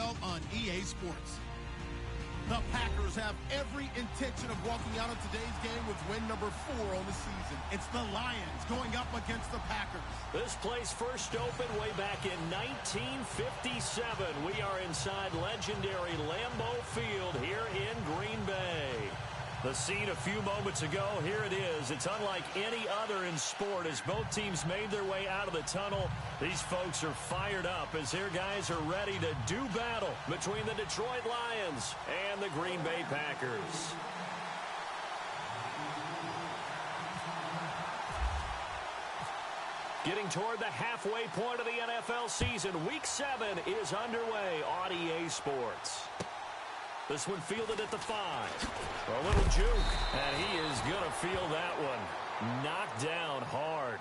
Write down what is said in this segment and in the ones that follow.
NFL on EA Sports. The Packers have every intention of walking out of today's game with win number 4 on the season. It's the Lions going up against the Packers. This place first opened way back in 1957. We are inside legendary Lambeau Field here in Green Bay. The scene a few moments ago, here it is. It's unlike any other in sport as both teams made their way out of the tunnel. These folks are fired up as their guys are ready to do battle between the Detroit Lions and the Green Bay Packers. Getting toward the halfway point of the NFL season, Week 7 is underway on EA Sports. This one fielded at the 5. A little juke, and he is going to feel that one. Knocked down hard.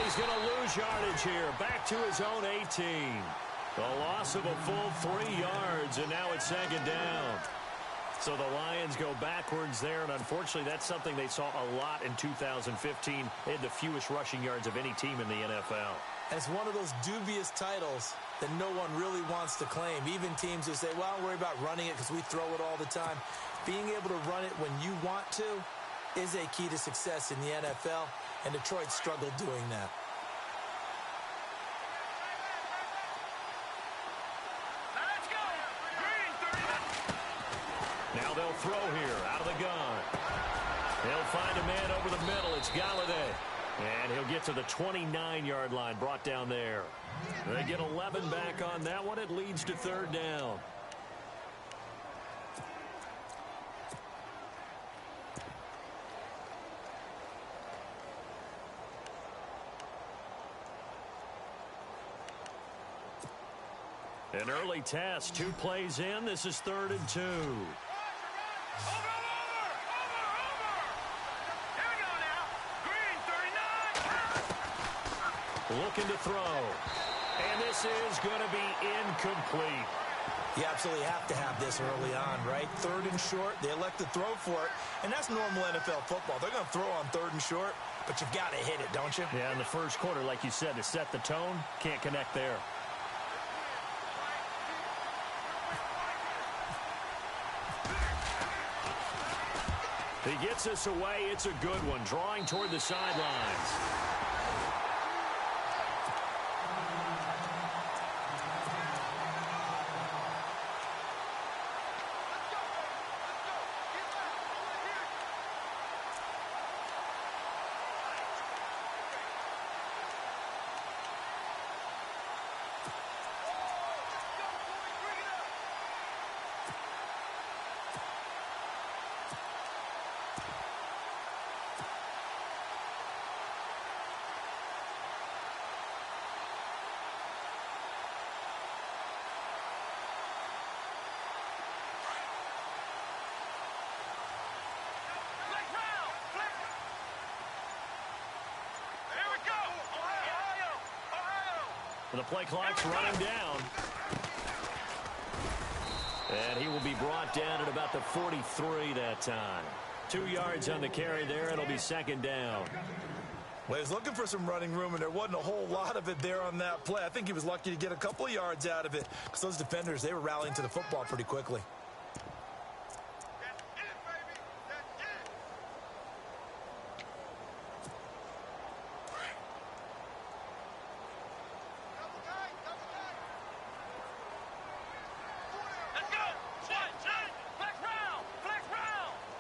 He's going to lose yardage here. Back to his own 18. The loss of a full 3 yards, and now it's second down. So the Lions go backwards there, and unfortunately that's something they saw a lot in 2015. They had the fewest rushing yards of any team in the NFL. And it's one of those dubious titles that no one really wants to claim. Even teams who say, well, don't worry about running it because we throw it all the time. Being able to run it when you want to is a key to success in the NFL, and Detroit struggled doing that. Now they'll throw here out of the gun. They'll find a man over the middle. It's Galladay. And he'll get to the 29-yard line, brought down there. They get 11 back on that one. It leads to third down. An early test, 2 plays in. This is 3rd and 2. Looking to throw. And this is going to be incomplete. You absolutely have to have this early on, right? 3rd and short, they elect to throw for it. And that's normal NFL football. They're going to throw on 3rd and short, but you've got to hit it, don't you? Yeah, in the first quarter, like you said, to set the tone, can't connect there. He gets us away. It's a good one. Drawing toward the sidelines. The play clock's running down. And he will be brought down at about the 43 that time. 2 yards on the carry there. It'll be second down. Well, he was looking for some running room, and there wasn't a whole lot of it there on that play. I think he was lucky to get a couple of yards out of it because those defenders, they were rallying to the football pretty quickly.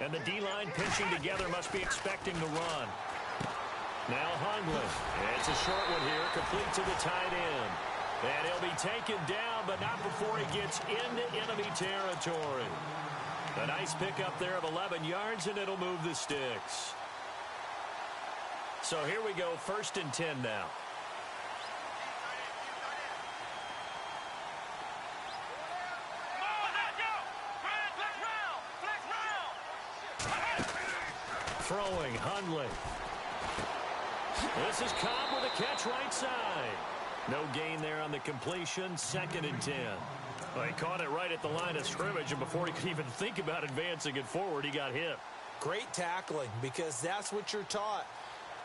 And the D-line pinching together must be expecting the run. Now Hundley. It's a short one here, complete to the tight end. And he'll be taken down, but not before he gets into enemy territory. A nice pickup there of 11 yards, and it'll move the sticks. So here we go, 1st and 10 now. Throwing, Hundley. This is Cobb with a catch right side. No gain there on the completion, 2nd and 10. Well, he caught it right at the line of scrimmage, and before he could even think about advancing it forward, he got hit. Great tackling, because that's what you're taught.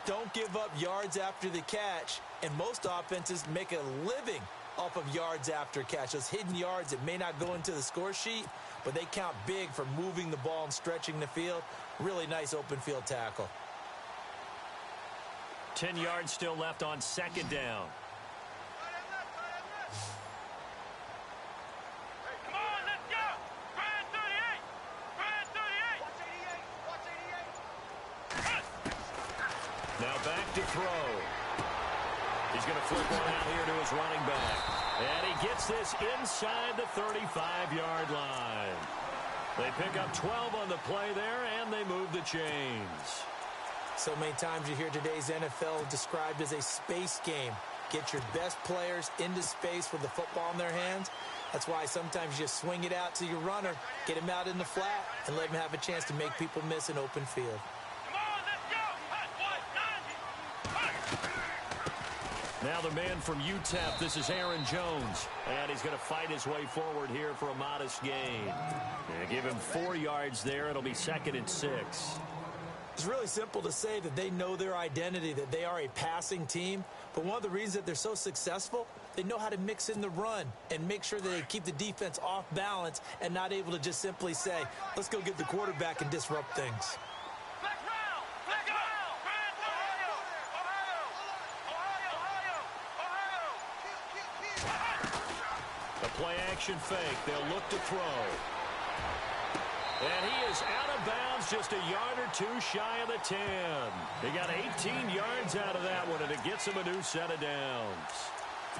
Don't give up yards after the catch, and most offenses make a living off of yards after catch. Those hidden yards that may not go into the score sheet, but they count big for moving the ball and stretching the field. Really nice open field tackle. 10 yards still left on 2nd down. Come on, let's go! Grind 38! Grind 38! Now back to throw. He's going to flip one out here to his running back. And he gets this inside the 35-yard line. They pick up 12 on the play there, and they move the chains. So many times you hear today's NFL described as a space game. Get your best players into space with the football in their hands. That's why sometimes you just swing it out to your runner, get him out in the flat, and let him have a chance to make people miss an open field. Come on, let's go! Now the man from UTEP, this is Aaron Jones. And he's going to fight his way forward here for a modest gain. Give him 4 yards there. It'll be 2nd and 6. It's really simple to say that they know their identity, that they are a passing team. But one of the reasons that they're so successful, they know how to mix in the run and make sure that they keep the defense off balance and not able to just simply say, let's go get the quarterback and disrupt things. The play action fake. They'll look to throw. And he is out of bounds, just a yard or two shy of the 10. He got 18 yards out of that one, and it gets him a new set of downs.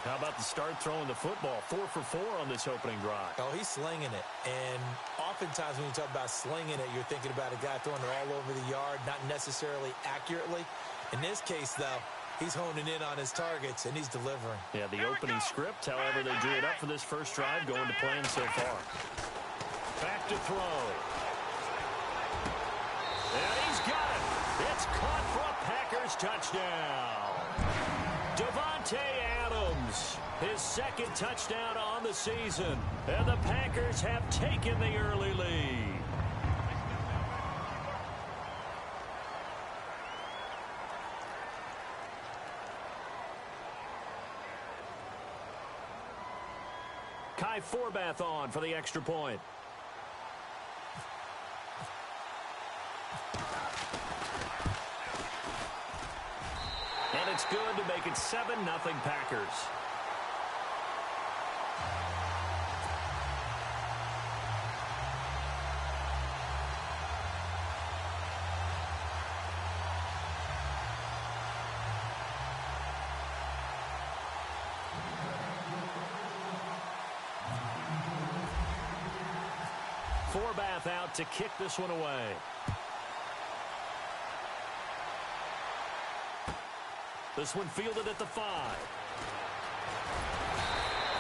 How about the start throwing the football? 4 for 4 on this opening drive. Oh, he's slinging it. And oftentimes when you talk about slinging it, you're thinking about a guy throwing it all over the yard, not necessarily accurately. In this case, though, he's honing in on his targets, and he's delivering. Yeah, the opening script, however, they drew it up for this first drive, going to plan so far. Back to throw. And he's got it. It's caught for a Packers touchdown. Devontae Adams, his 2nd touchdown on the season. And the Packers have taken the early lead. Kai Forbath on for the extra point. And it's good to make it 7-0 Packers. Forbath out to kick this one away. This one fielded at the 5.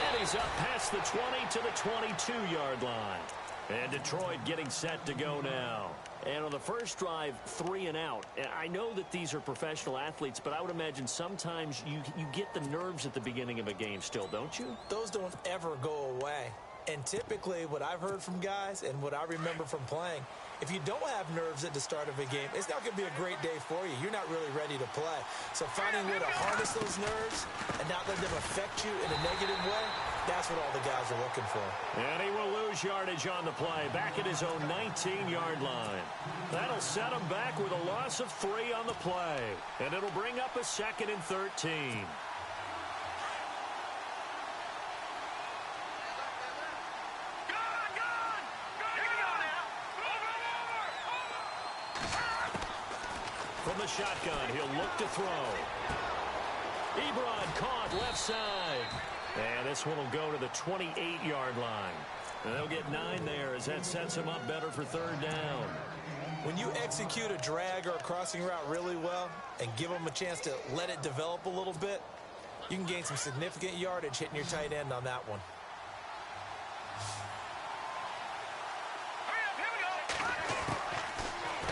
And he's up past the 20 to the 22-yard line. And Detroit getting set to go now. And on the first drive, 3 and out. I know that these are professional athletes, but I would imagine sometimes you get the nerves at the beginning of a game still, don't you? Those don't ever go away. And typically what I've heard from guys and what I remember from playing, if you don't have nerves at the start of a game, it's not going to be a great day for you. You're not really ready to play. So finding a way to harness those nerves and not let them affect you in a negative way, that's what all the guys are looking for. And he will lose yardage on the play, back at his own 19-yard line. That'll set him back with a loss of 3 on the play. And it'll bring up a 2nd and 13. From the shotgun, he'll look to throw. Ebron caught left side. And this one will go to the 28-yard line. And they'll get 9 there as that sets him up better for 3rd down. When you execute a drag or a crossing route really well and give them a chance to let it develop a little bit, you can gain some significant yardage hitting your tight end on that one.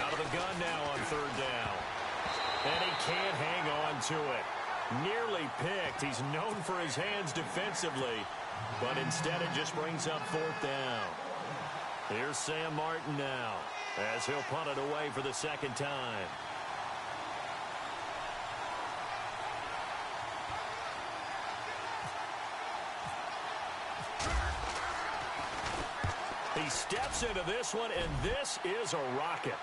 Out of the gun now on 3rd down. And he can't hang on to it. Nearly picked. He's known for his hands defensively, but instead it just brings up 4th down. Here's Sam Martin now as he'll punt it away for the 2nd time. He steps into this one, and this is a rocket.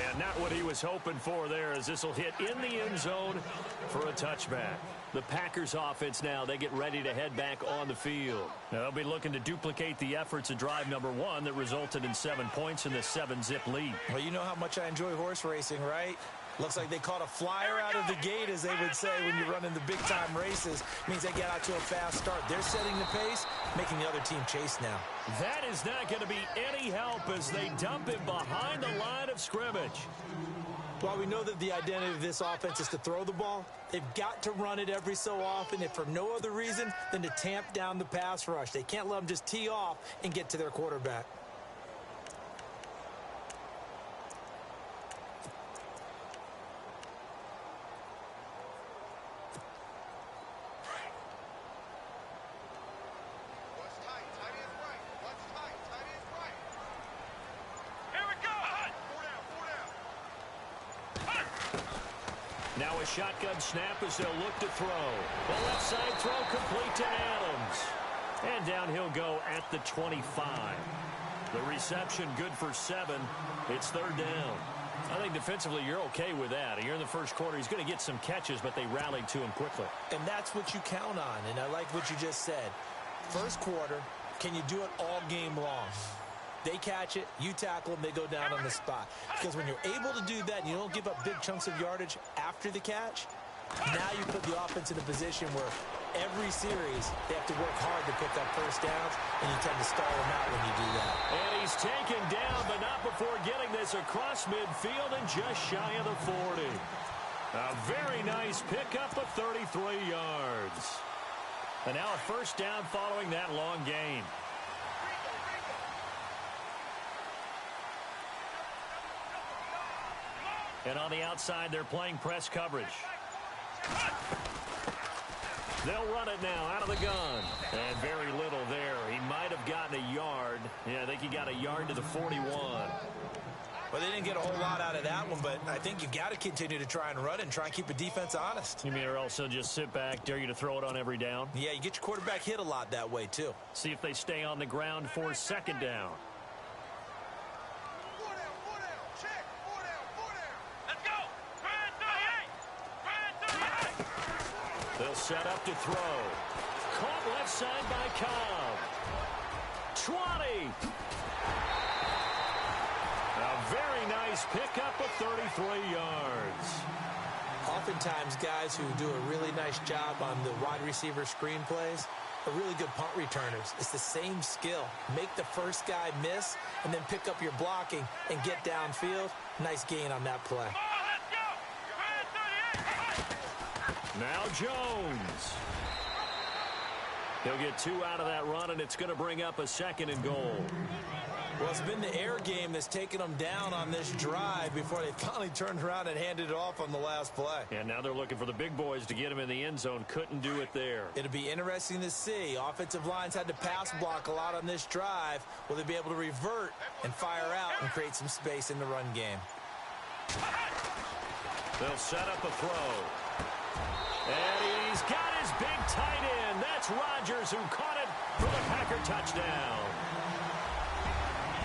And not what he was hoping for there, as this will hit in the end zone for a touchback. The Packers offense now, they get ready to head back on the field. Now they'll be looking to duplicate the efforts of drive number 1 that resulted in 7 points in the 7-zip lead. Well, you know how much I enjoy horse racing, right? Looks like they caught a flyer out of the gate, as they would say when you're running the big-time races. Means they get out to a fast start. They're setting the pace, making the other team chase now. That is not going to be any help as they dump him behind the line of scrimmage. While we know that the identity of this offense is to throw the ball, they've got to run it every so often, if for no other reason than to tamp down the pass rush. They can't let them just tee off and get to their quarterback. Now a shotgun snap as they'll look to throw. The left side throw complete to Adams. And down he'll go at the 25. The reception good for 7. It's 3rd down. I think defensively you're okay with that. You're in the first quarter. He's going to get some catches, but they rallied to him quickly. And that's what you count on, and I like what you just said. First quarter, can you do it all game long? They catch it, you tackle them, they go down on the spot. Because when you're able to do that and you don't give up big chunks of yardage after the catch, now you put the offense in a position where every series they have to work hard to pick up first downs, and you tend to stall them out when you do that. And he's taken down, but not before getting this across midfield and just shy of the 40. A very nice pickup of 33 yards. And now a first down following that long gain. And on the outside, they're playing press coverage. They'll run it now out of the gun. And very little there. He might have gotten a yard. Yeah, I think he got a yard to the 41. Well, they didn't get a whole lot out of that one, but I think you've got to continue to try and run it and try and keep the defense honest. You mean or else they'll just sit back, dare you to throw it on every down? Yeah, you get your quarterback hit a lot that way, too. See if they stay on the ground for 2nd down. They'll set up to throw. Caught left side by Cobb. 20. A very nice pickup of 33 yards. Oftentimes, guys who do a really nice job on the wide receiver screen plays are really good punt returners. It's the same skill. Make the first guy miss and then pick up your blocking and get downfield. Nice gain on that play. Now Jones. He'll get 2 out of that run, and it's going to bring up a 2nd and goal. Well, it's been the air game that's taken them down on this drive before they finally turned around and handed it off on the last play. And now they're looking for the big boys to get them in the end zone. Couldn't do it there. It'll be interesting to see. Offensive lines had to pass block a lot on this drive. Will they be able to revert and fire out and create some space in the run game? They'll set up a throw. And he's got his big tight end. That's Rodgers, who caught it for the Packer touchdown.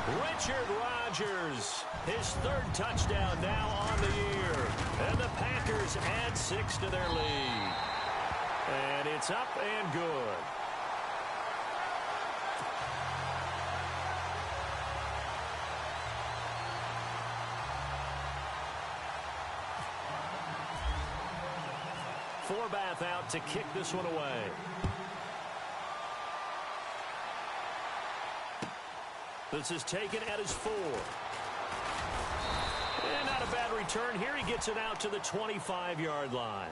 Richard Rodgers, his third touchdown now on the year. And the Packers add 6 to their lead. And it's up and good. Forbath out to kick this one away. This is taken at his 4. And not a bad return here. He gets it out to the 25-yard line.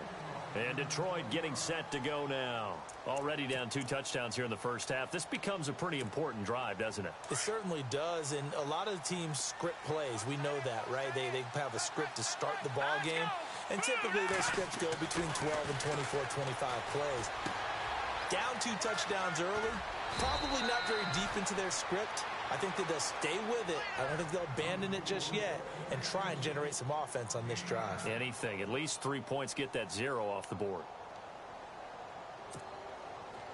And Detroit getting set to go now. Already down 2 touchdowns here in the first half. This becomes a pretty important drive, doesn't it? It certainly does, and a lot of teams script plays. We know that, right? They have a script to start the ball game, and typically those scripts go between 12 and 24, 25 plays. Down 2 touchdowns early, probably not very deep into their script. I think that they'll stay with it. I don't think they'll abandon it just yet and try and generate some offense on this drive. Anything. At least 3 points, get that 0 off the board.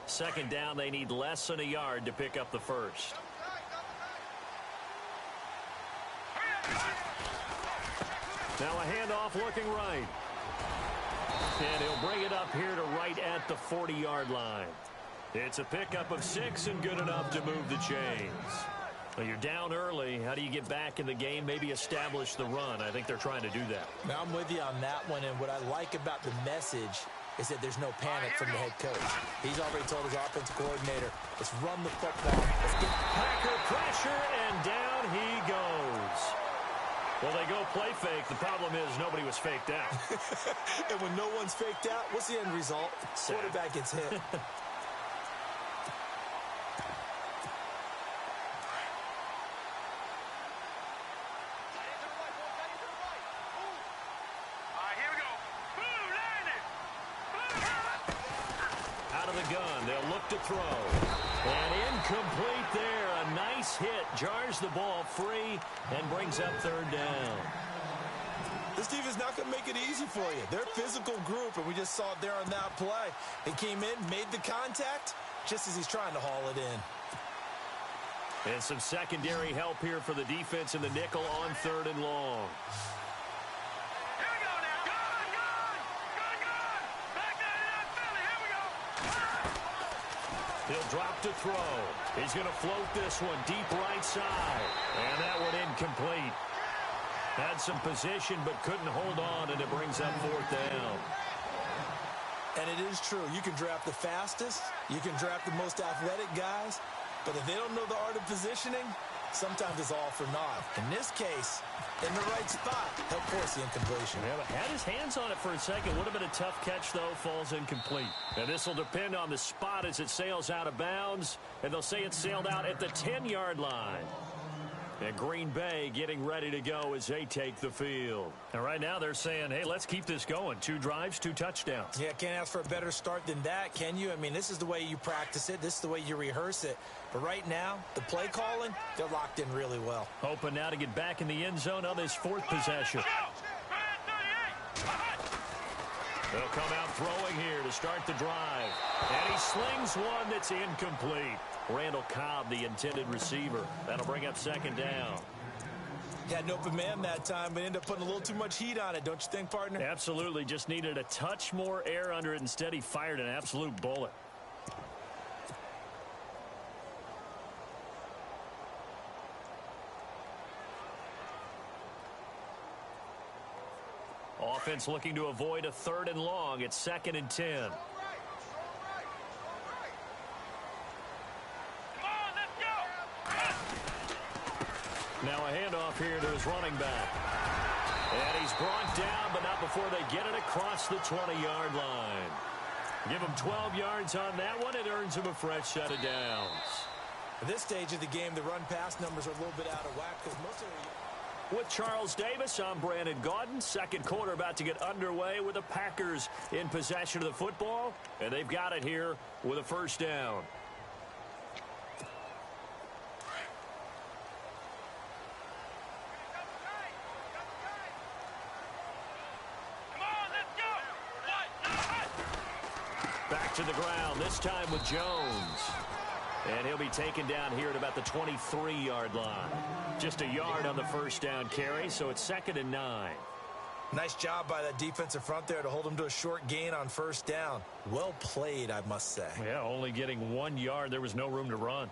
Second down, they need less than a yard to pick up the first. Now a handoff looking right. And he'll bring it up here to right at the 40-yard line. It's a pickup of 6 and good enough to move the chains. Well, you're down early. How do you get back in the game? Maybe establish the run. I think they're trying to do that. Now, I'm with you on that one, and what I like about the message is that there's no panic from the head coach. He's already told his offensive coordinator, let's run the football. Let's get Packer pressure, and down he goes. Well, they go play fake. The problem is nobody was faked out. And when no one's faked out, what's the end result? Quarterback gets hit. To throw. And incomplete there. A nice hit. Jars the ball free and brings up third down. This team is not going to make it easy for you. They're a physical group, and we just saw it there on that play. They came in, made the contact, just as he's trying to haul it in. And some secondary help here for the defense in the nickel on 3rd and long. He'll drop to throw. He's going to float this one deep right side. And that one incomplete. Had some position but couldn't hold on, and it brings up 4th down. And it is true. You can draft the fastest. You can draft the most athletic guys. But if they don't know the art of positioning, sometimes it's all for naught. In this case, in the right spot, help force the incompletion. Yeah, but had his hands on it for a second. Would have been a tough catch, though. Falls incomplete. And this will depend on the spot as it sails out of bounds. And they'll say it sailed out at the 10-yard line. And Green Bay getting ready to go as they take the field. And right now they're saying, hey, let's keep this going. 2 drives, 2 touchdowns. Yeah, can't ask for a better start than that, can you? I mean, this is the way you practice it. This is the way you rehearse it. But right now, the play calling, they're locked in really well. Hoping now to get back in the end zone on this 4th possession. They'll come out throwing here to start the drive. And he slings one that's incomplete. Randall Cobb, the intended receiver. That'll bring up 2nd down. Had an open man that time, but ended up putting a little too much heat on it, don't you think, partner? Absolutely. Just needed a touch more air under it. Instead, he fired an absolute bullet. Offense looking to avoid a 3rd and long. It's 2nd and 10. Now a handoff here to his running back. And he's brought down, but not before they get it across the 20-yard line. Give him 12 yards on that one. It earns him a fresh set of downs. At this stage of the game, the run-pass numbers are a little bit out of whack because most of the... With Charles Davis, I'm Brandon Gaudin. Second quarter about to get underway with the Packers in possession of the football, and they've got it here with a first down. Back to the ground, this time with Jones. And he'll be taken down here at about the 23-yard line. Just a yard on the first down carry, so it's 2nd and 9. Nice job by that defensive front there to hold him to a short gain on first down. Well played, I must say. Yeah, only getting 1 yard. There was no room to run.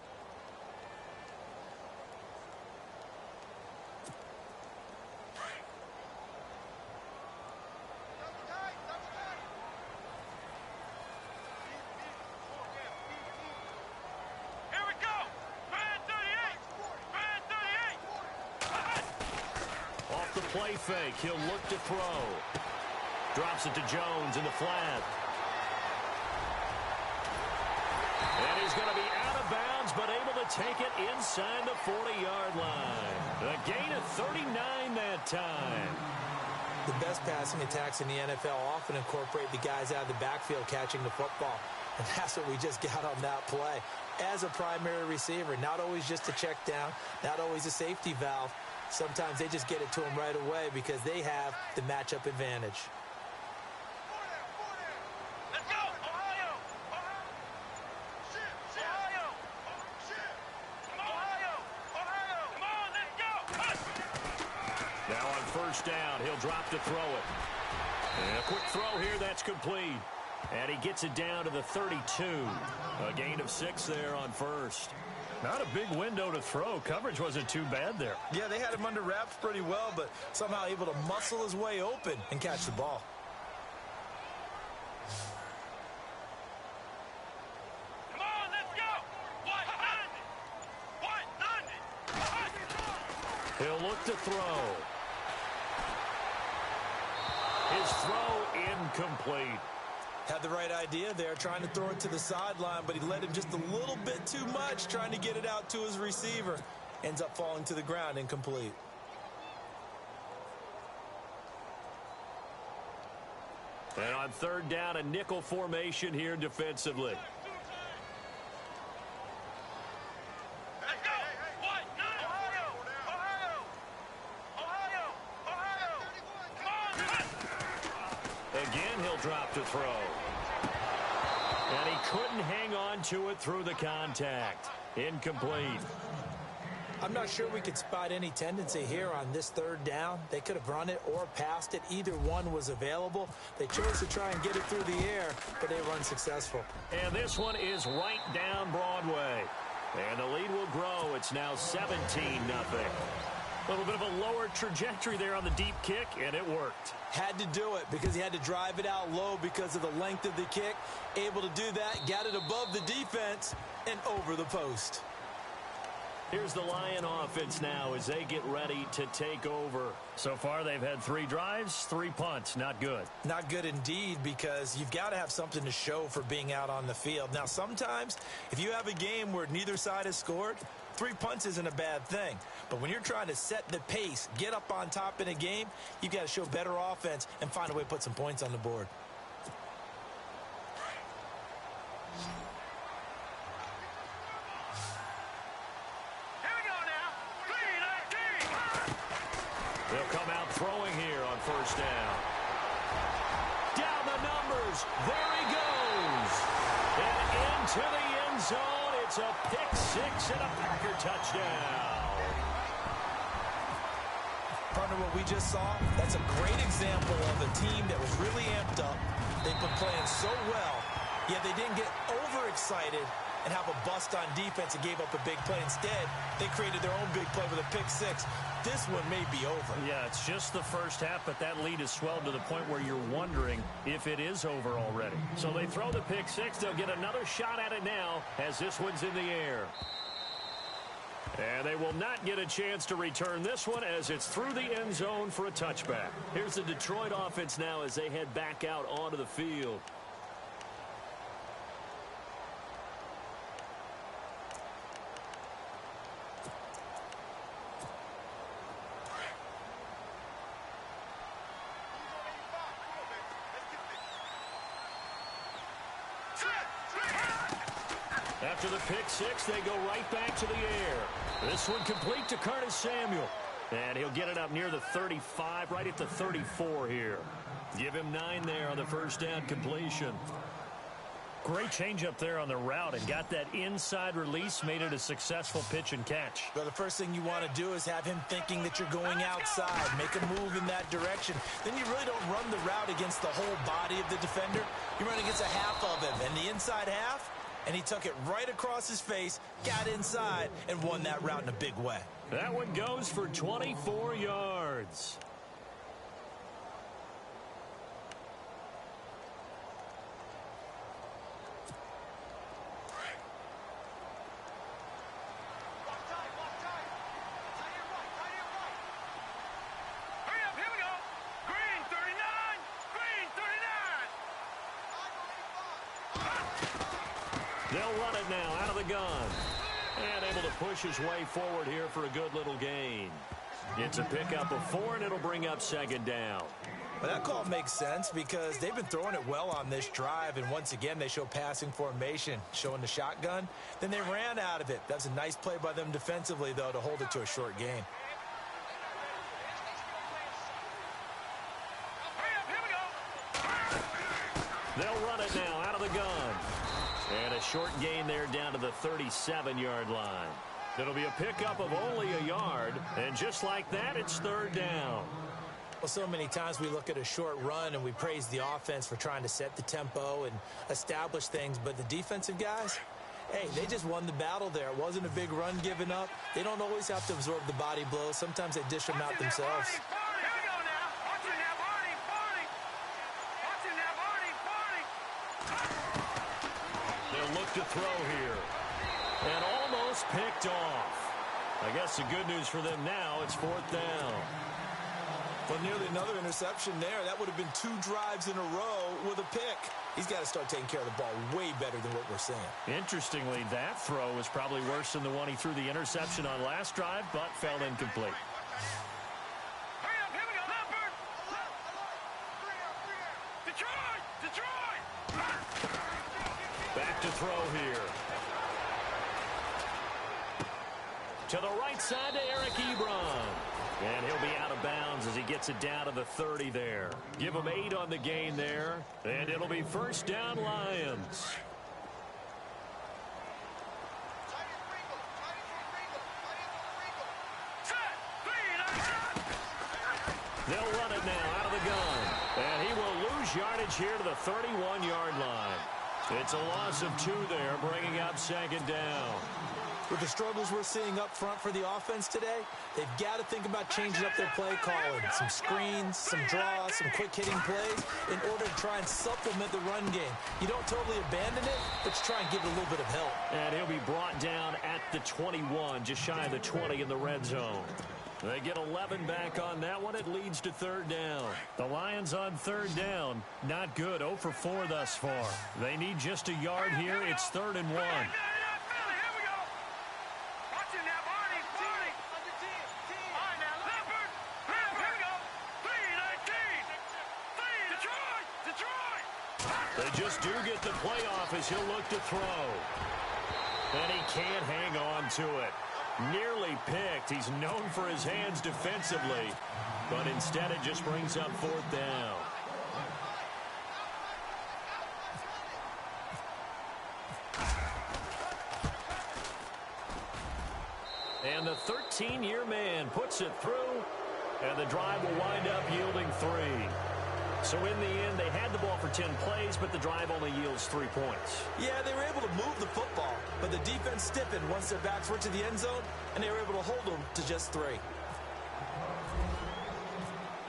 Play fake. He'll look to throw. Drops it to Jones in the flat. And he's going to be out of bounds, but able to take it inside the 40-yard line. A gain of 39 that time. The best passing attacks in the NFL often incorporate the guys out of the backfield catching the football. And that's what we just got on that play. As a primary receiver, not always just a check down, not always a safety valve. Sometimes they just get it to him right away because they have the matchup advantage. Let's go, Ohio! Come on, let's go! Now on first down, he'll drop to throw it. And a quick throw here, that's complete. And he gets it down to the 32. A gain of 6 there on first. Not a big window to throw. Coverage wasn't too bad there. Yeah, they had him under wraps pretty well, but somehow able to muscle his way open and catch the ball. Come on, let's go! He'll look to throw. His throw incomplete. Had the right idea there, trying to throw it to the sideline, but he led him just a little bit too much, trying to get it out to his receiver. Ends up falling to the ground, incomplete. And on third down, a nickel formation here defensively. Let's go! Again, he'll drop to throw. And he couldn't hang on to it through the contact. Incomplete. I'm not sure we could spot any tendency here on this third down. They could have run it or passed it. Either one was available. They chose to try and get it through the air, but they were unsuccessful. And this one is right down Broadway. And the lead will grow. It's now 17-0. A little bit of a lower trajectory there on the deep kick, and it worked. Had to do it because he had to drive it out low because of the length of the kick. Able to do that, got it above the defense and over the post. Here's the Lion offense now as they get ready to take over. So far, they've had 3 drives, 3 punts. Not good. Not good indeed, because you've got to have something to show for being out on the field. Now, sometimes, if you have a game where neither side has scored, 3 punts isn't a bad thing. But when you're trying to set the pace, get up on top in a game, you've got to show better offense and find a way to put some points on the board. They'll come out throwing here on first down. Down the numbers. There he goes. And into the end zone. It's a pick 6 and a Packer touchdown. Partner, what we just saw, that's a great example of a team that was really amped up. They've been playing so well, yet they didn't get overexcited and have a bust on defense and gave up a big play. Instead, they created their own big play with a pick 6. This one may be over. Yeah, it's just the first half, but that lead has swelled to the point where you're wondering if it is over already. So they throw the pick 6. They'll get another shot at it now as this one's in the air. And they will not get a chance to return this one as it's through the end zone for a touchback. Here's the Detroit offense now as they head back out onto the field. After the pick six, they go right back to the air. This one complete to Curtis Samuel. And he'll get it up near the 35, right at the 34 here. Give him 9 there on the first down completion. Great change up there on the route and got that inside release, made it a successful pitch and catch. Well, the first thing you want to do is have him thinking that you're going outside, make a move in that direction. Then you really don't run the route against the whole body of the defender. You run against a half of him, and the inside half, and he took it right across his face, got inside, and won that route in a big way. That one goes for 24 yards. They'll run it now out of the gun. And able to push his way forward here for a good little gain. It's a pickup of 4, and it'll bring up second down. Well, that call makes sense because they've been throwing it well on this drive, and once again they show passing formation, showing the shotgun. Then they ran out of it. That's a nice play by them defensively, though, to hold it to a short gain. They'll run it now out of the gun. And a short gain there down to the 37-yard line. It'll be a pickup of only a yard. And just like that, it's third down. Well, so many times we look at a short run and we praise the offense for trying to set the tempo and establish things. But the defensive guys, hey, they just won the battle there. It wasn't a big run given up. They don't always have to absorb the body blows. Sometimes they dish them out themselves. Look to throw here. And almost picked off. I guess the good news for them now, it's fourth down. Well, nearly another interception there. That would have been 2 drives in a row with a pick. He's got to start taking care of the ball way better than what we're seeing. Interestingly, that throw was probably worse than the one he threw the interception on last drive, but fell incomplete. Back to throw here. To the right side to Eric Ebron. And he'll be out of bounds as he gets it down to the 30 there. Give him 8 on the gain there. And it'll be first down Lions. They'll run it now out of the gun. And he will lose yardage here to the 31-yard line. It's a loss of 2 there, bringing up second down. With the struggles we're seeing up front for the offense today, they've got to think about changing up their play calling. Some screens, some draws, some quick-hitting plays in order to try and supplement the run game. You don't totally abandon it, but you try and give it a little bit of help. And he'll be brought down at the 21, just shy of the 20 in the red zone. They get 11 back on that one. It leads to third down. The Lions on third down. Not good. 0 for 4 thus far. They need just a yard here. It's 3rd and 1. They just do get the playoff as he'll look to throw. And he can't hang on to it. Nearly picked. He's known for his hands defensively, but instead it just brings up fourth down. And the 13-year man puts it through, and the drive will wind up yielding 3. So in the end, they had the ball for 10 plays, but the drive only yields 3 points. Yeah, they were able to move the football, but the defense stiffened once their backs were to the end zone, and they were able to hold them to just 3.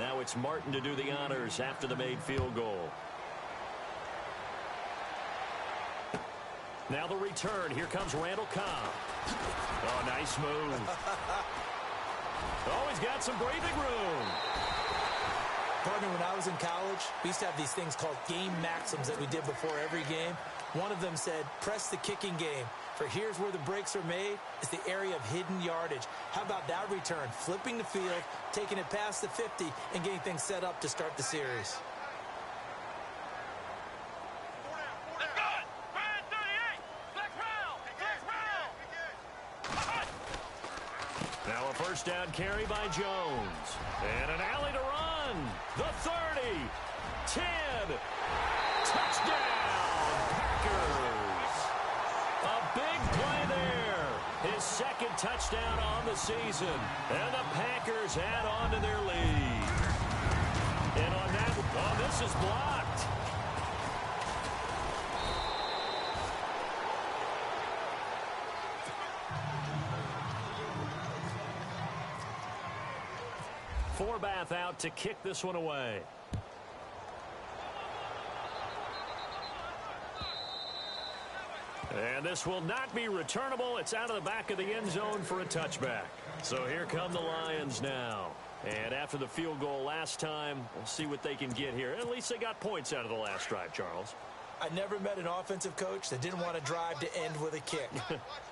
Now it's Martin to do the honors after the made field goal. Now the return. Here comes Randall Cobb. Oh, nice move. Oh, he's got some breathing room. Partner, when I was in college, we used to have these things called game maxims that we did before every game. One of them said, press the kicking game. For here's where the breaks are made. It's the area of hidden yardage. How about that return? Flipping the field, taking it past the 50, and getting things set up to start the series. Let's go! first down carry by Jones. And an alley to run. The 30. 10. Touchdown, Packers. A big play there. His second touchdown on the season. And the Packers add on to their lead. And on that, this is blocked. Forbath out to kick this one away. And this will not be returnable. It's out of the back of the end zone for a touchback. So here come the Lions now. And after the field goal last time, we'll see what they can get here. At least they got points out of the last drive, Charles. I never met an offensive coach that didn't want to drive to end with a kick.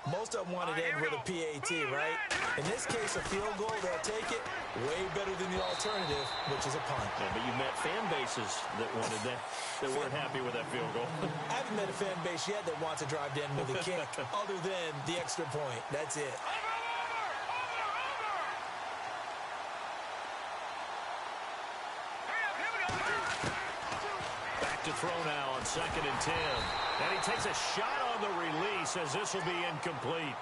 Most of them wanted to end with a PAT, right? In this case, a field goal, they'll take it way better than the alternative, which is a punt. Yeah, but you've met fan bases that wanted that weren't happy with that field goal. I haven't met a fan base yet that wants to drive to end with a kick other than the extra point. That's it. To throw now on 2nd and 10. And he takes a shot on the release as this will be incomplete.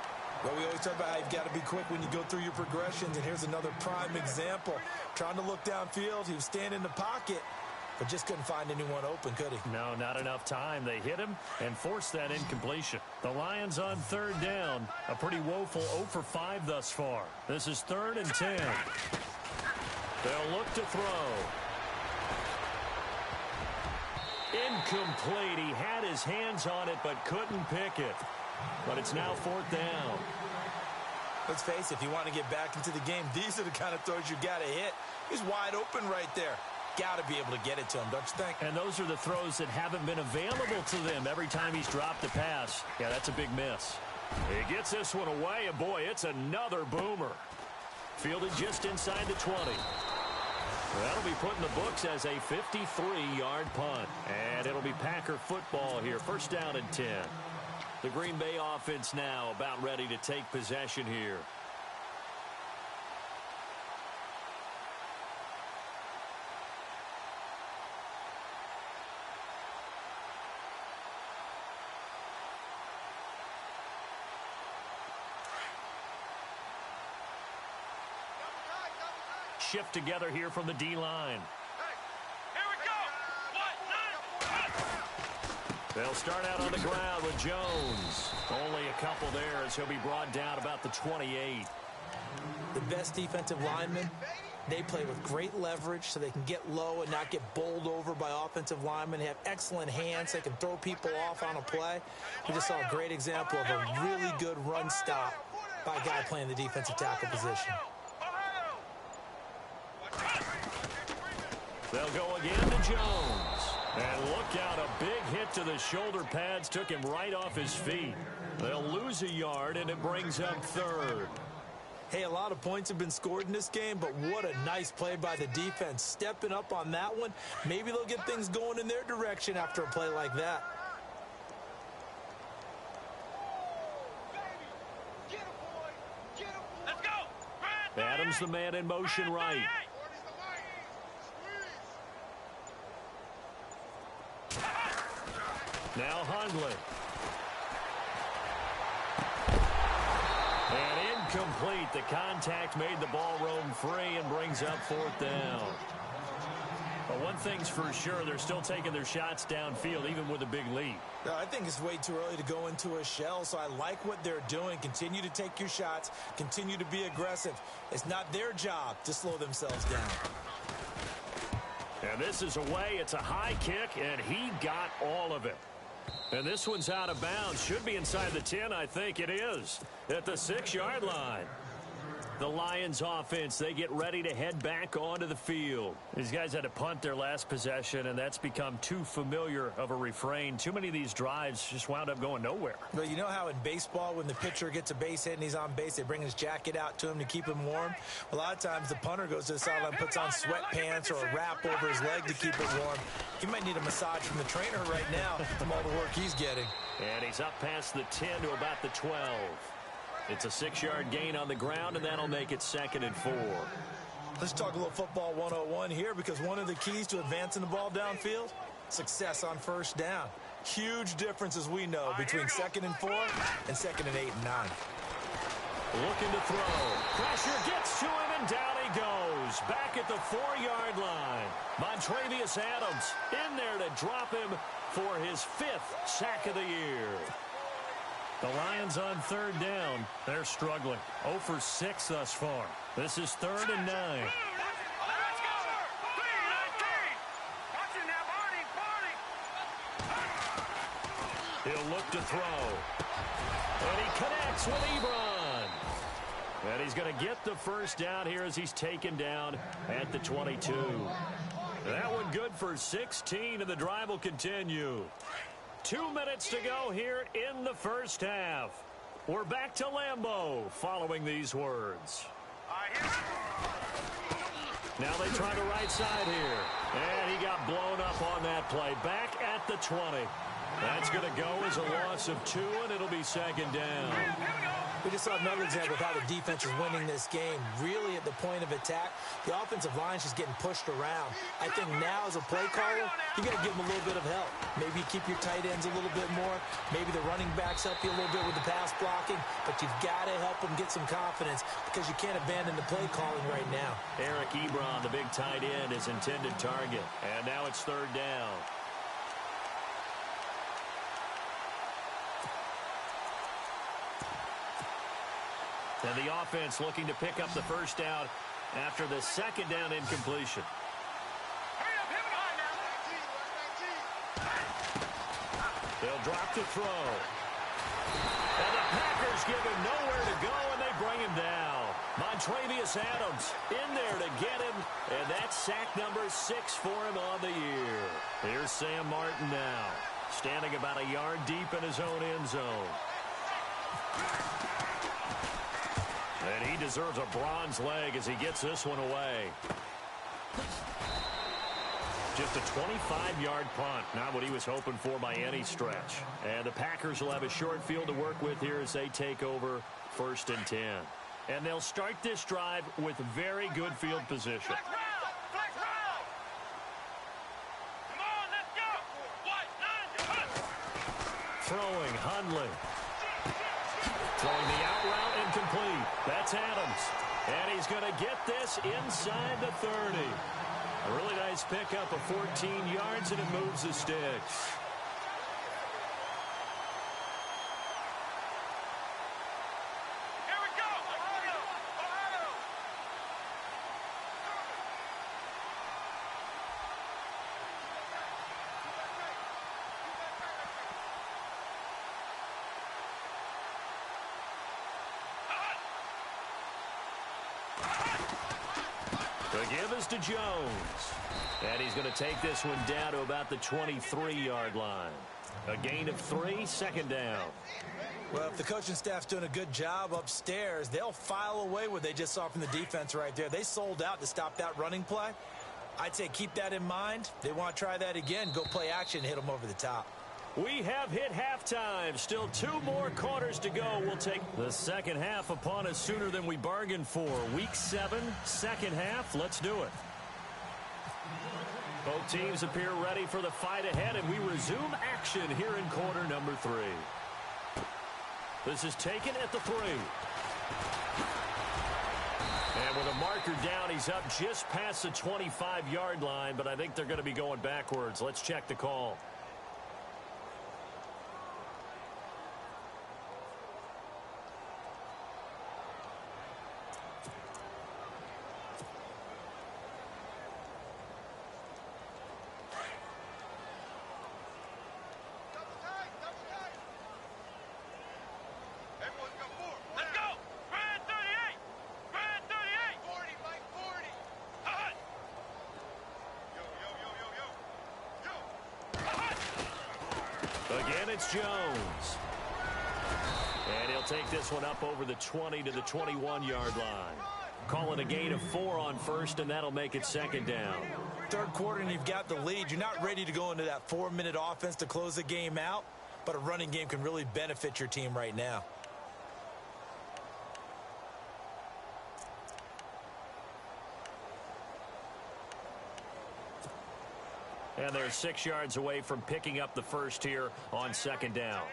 Well, we always talk about how you've got to be quick when you go through your progressions, and here's another prime example. Trying to look downfield, he was standing in the pocket, but just couldn't find anyone open, could he? No, not enough time. They hit him and forced that incompletion. The Lions on 3rd down. A pretty woeful 0 for 5 thus far. This is 3rd and 10. They'll look to throw. Incomplete. He had his hands on it but couldn't pick it. But it's now 4th down. Let's face it, if you want to get back into the game, these are the kind of throws you got to hit. He's wide open right there. Got to be able to get it to him, don't you think? And those are the throws that haven't been available to them every time he's dropped a pass. Yeah, that's a big miss. He gets this one away, and boy, it's another boomer. Fielded just inside the 20. That'll be put in the books as a 53-yard punt. And it'll be Packer football here. 1st down and 10. The Green Bay offense now about ready to take possession here. Shift together here from the D-line. Here we go. They'll start out on the ground with Jones. Only a couple there as he'll be brought down about the 28. The best defensive linemen, they play with great leverage so they can get low and not get bowled over by offensive linemen. They have excellent hands. They can throw people off on a play. We just saw a great example of a really good run stop by a guy playing the defensive tackle position. They'll go again to Jones. And look out, a big hit to the shoulder pads took him right off his feet. They'll lose a yard, and it brings up 3rd. Hey, a lot of points have been scored in this game, but what a nice play by the defense. Stepping up on that one, maybe they'll get things going in their direction after a play like that. Let's go. Adams the man in motion right. Now Hundley. And incomplete. The contact made the ball roam free and brings up 4th down. But one thing's for sure, they're still taking their shots downfield, even with a big lead. No, I think it's way too early to go into a shell, so I like what they're doing. Continue to take your shots. Continue to be aggressive. It's not their job to slow themselves down. And this is away. It's a high kick, and he got all of it. And this one's out of bounds. Should be inside the 10, I think it is. At the 6-yard line. The Lions offense, they get ready to head back onto the field. These guys had to punt their last possession, and that's become too familiar of a refrain. Too many of these drives just wound up going nowhere. But you know how in baseball, when the pitcher gets a base hit and he's on base, they bring his jacket out to him to keep him warm? A lot of times the punter goes to the sideline, puts on sweatpants or a wrap over his leg to keep it warm. He might need a massage from the trainer right now from all the work he's getting. And he's up past the 10 to about the 12. It's a 6-yard gain on the ground, and that'll make it 2nd and 4. Let's talk a little football 101 here, because one of the keys to advancing the ball downfield, success on first down. Huge difference, as we know, between 2nd and 4 and 2nd and 8 and 9. Looking to throw. Pressure gets to him, and down he goes. Back at the 4-yard line. Montravius Adams in there to drop him for his 5th sack of the year. The Lions on 3rd down. They're struggling. 0 for 6 thus far. This is 3rd and 9. He'll look to throw. And he connects with Ebron. And he's going to get the first down here as he's taken down at the 22. That one good for 16, and the drive will continue. 2 minutes to go here in the first half. We're back to Lambeau following these words. Now they try the right side here. And he got blown up on that play. Back at the 20. That's going to go as a loss of 2, and it'll be 2nd down. We just saw another example of how the defense is winning this game. Really at the point of attack, the offensive line is just getting pushed around. I think now as a play caller, you got to give them a little bit of help. Maybe you keep your tight ends a little bit more. Maybe the running backs help you a little bit with the pass blocking. But you've got to help them get some confidence, because you can't abandon the play calling right now. Eric Ebron, the big tight end, is intended target. And now it's 3rd down. And the offense looking to pick up the first down after the 2nd down incompletion. They'll drop to throw. And the Packers give him nowhere to go, and they bring him down. Montravius Adams in there to get him, and that's sack number 6 for him on the year. Here's Sam Martin now, standing about a yard deep in his own end zone. And he deserves a bronze leg as he gets this one away. Just a 25-yard punt, not what he was hoping for by any stretch. And the Packers will have a short field to work with here as they take over 1st and 10. And they'll start this drive with very good field position. Throwing, Hundley. Throwing the out route incomplete. That's Adams. And he's going to get this inside the 30. A really nice pickup of 14 yards, and it moves the sticks. Here we go. The give is to Jones. And he's going to take this one down to about the 23-yard line. A gain of 3, 2nd down. Well, if the coaching staff's doing a good job upstairs, they'll file away what they just saw from the defense right there. They sold out to stop that running play. I'd say keep that in mind. They want to try that again. Go play action and hit them over the top. We have hit halftime. Still 2 more quarters to go. We'll take the second half upon us sooner than we bargained for. Week 7, second half. Let's do it. Both teams appear ready for the fight ahead, and we resume action here in quarter number 3. This is taken at the 3. And with a marker down, he's up just past the 25-yard line, but I think they're going to be going backwards. Let's check the call. Again, it's Jones. And he'll take this one up over the 20 to the 21-yard line. Calling a gain of 4 on first, and that'll make it 2nd down. Third quarter, and you've got the lead. You're not ready to go into that 4-minute offense to close the game out, but a running game can really benefit your team right now. And they're 6 yards away from picking up the first here on second down.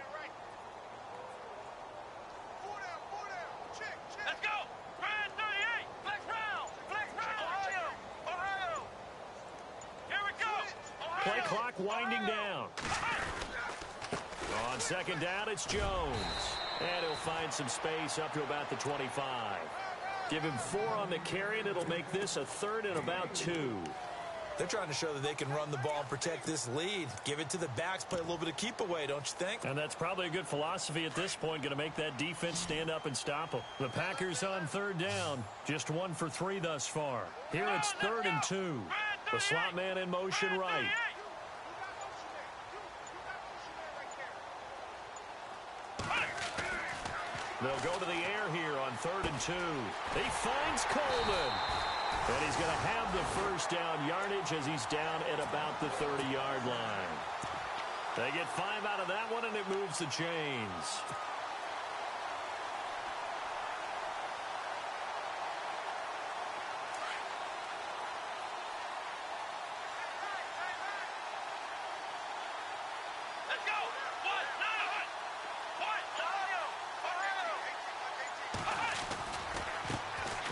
Let's go. Brand 38. Flex round. Flex round. Ohio. Here we go. Play clock winding down. On second down, it's Jones. And he'll find some space up to about the 25. Give him 4 on the carry, and it'll make this a 3rd and about 2. They're trying to show that they can run the ball and protect this lead. Give it to the backs, play a little bit of keep away, don't you think? And that's probably a good philosophy at this point, going to make that defense stand up and stop them. The Packers on 3rd down, just 1 for 3 thus far. Here it's 3rd and 2. The slot man in motion right. They'll go to the air here on 3rd and 2. He finds Coleman. And he's going to have the first down yardage as he's down at about the 30-yard line. They get 5 out of that one, and it moves the chains. Let's go.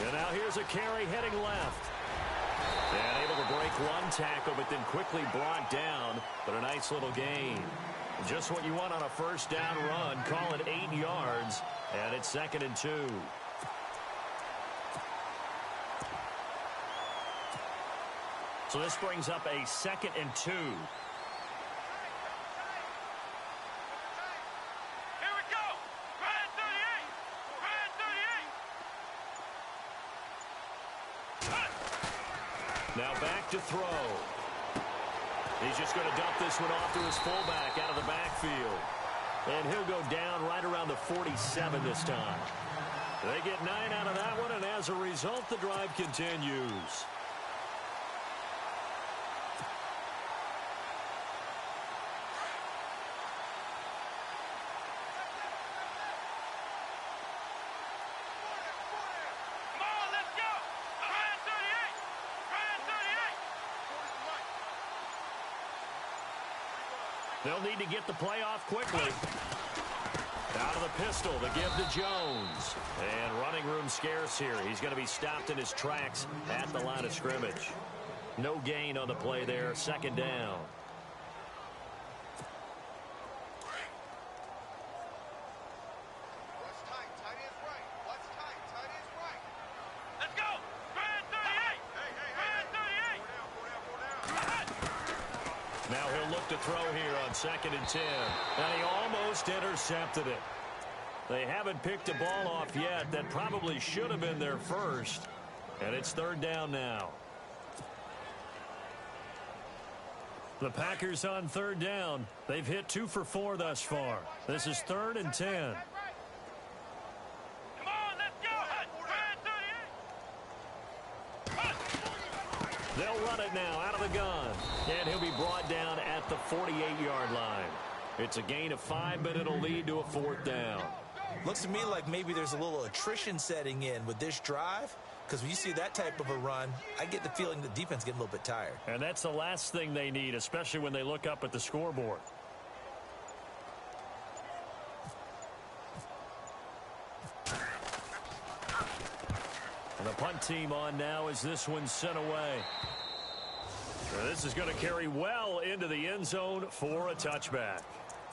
And now here's a carry heading left. And able to break 1 tackle, but then quickly brought down. But a nice little gain. Just what you want on a first down run. Call it 8 yards. And it's 2nd and 2. So this brings up a 2nd and 2. Now back to throw. He's just going to dump this one off to his fullback out of the backfield. And he'll go down right around the 47 this time. They get 9 out of that one, and as a result, the drive continues. They'll need to get the play off quickly. Out of the pistol to give to Jones. And running room scarce here. He's going to be stopped in his tracks at the line of scrimmage. No gain on the play there. 2nd down. Now he'll look to throw here on 2nd and 10. And he almost intercepted it. They haven't picked a ball off yet. That probably should have been their first. And it's 3rd down now. The Packers on 3rd down. They've hit 2 for 4 thus far. This is 3rd and 10. They'll run it now out of the gun. And he'll be brought down at the 48-yard line. It's a gain of 5, but it'll lead to a 4th down. Looks to me like maybe there's a little attrition setting in with this drive. Because when you see that type of a run, I get the feeling the defense getting a little bit tired. And that's the last thing they need, especially when they look up at the scoreboard. And the punt team on now as this one's sent away. And this is going to carry well into the end zone for a touchback.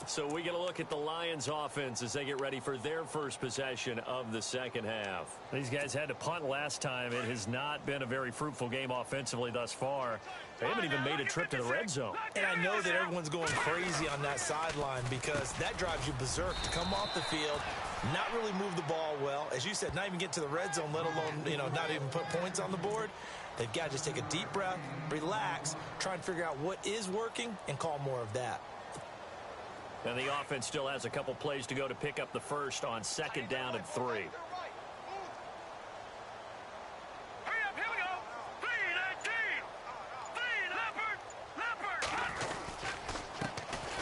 So we get a look at the Lions offense as they get ready for their first possession of the second half. These guys had to punt last time. It has not been a very fruitful game offensively thus far. They haven't even made a trip to the red zone. And I know that everyone's going crazy on that sideline because that drives you berserk to come off the field, not really move the ball well. As you said, not even get to the red zone, let alone, not even put points on the board. They've got to just take a deep breath, relax, try and figure out what is working and call more of that. And the offense still has a couple plays to go to pick up the first on 2nd down and 3. Hurry up, here we go. 3-19. Leopard.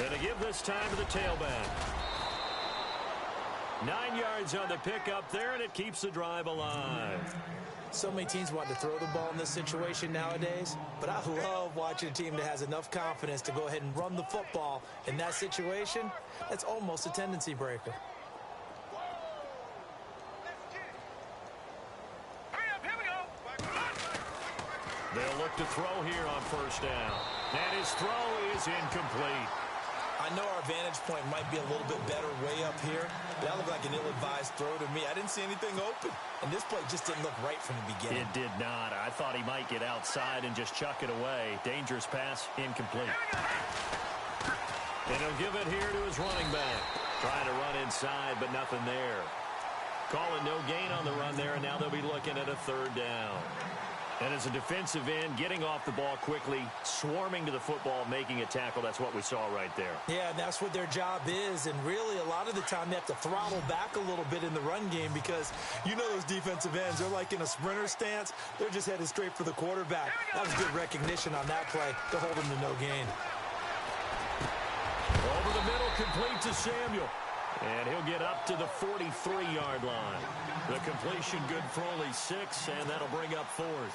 And to give this time to the tailback. 9 yards on the pickup there, and it keeps the drive alive. So many teams want to throw the ball in this situation nowadays, but I love watching a team that has enough confidence to go ahead and run the football in that situation. That's almost a tendency breaker. They'll look to throw here on first down. And his throw is incomplete. I know our vantage point might be a little bit better way up here, but that looked like an ill-advised throw to me. I didn't see anything open, and this play just didn't look right from the beginning. It did not. I thought he might get outside and just chuck it away. Dangerous pass, incomplete. And he'll give it here to his running back. Trying to run inside, but nothing there. Calling no gain on the run there, and now they'll be looking at a third down. And as a defensive end, getting off the ball quickly, swarming to the football, making a tackle, that's what we saw right there. Yeah, and that's what their job is. And really, a lot of the time, they have to throttle back a little bit in the run game because you know those defensive ends, they're like in a sprinter stance. They're just headed straight for the quarterback. That was good recognition on that play to hold him to no gain. Over the middle, complete to Samuel. And he'll get up to the 43-yard line. The completion good for only 6, and that'll bring up 4th.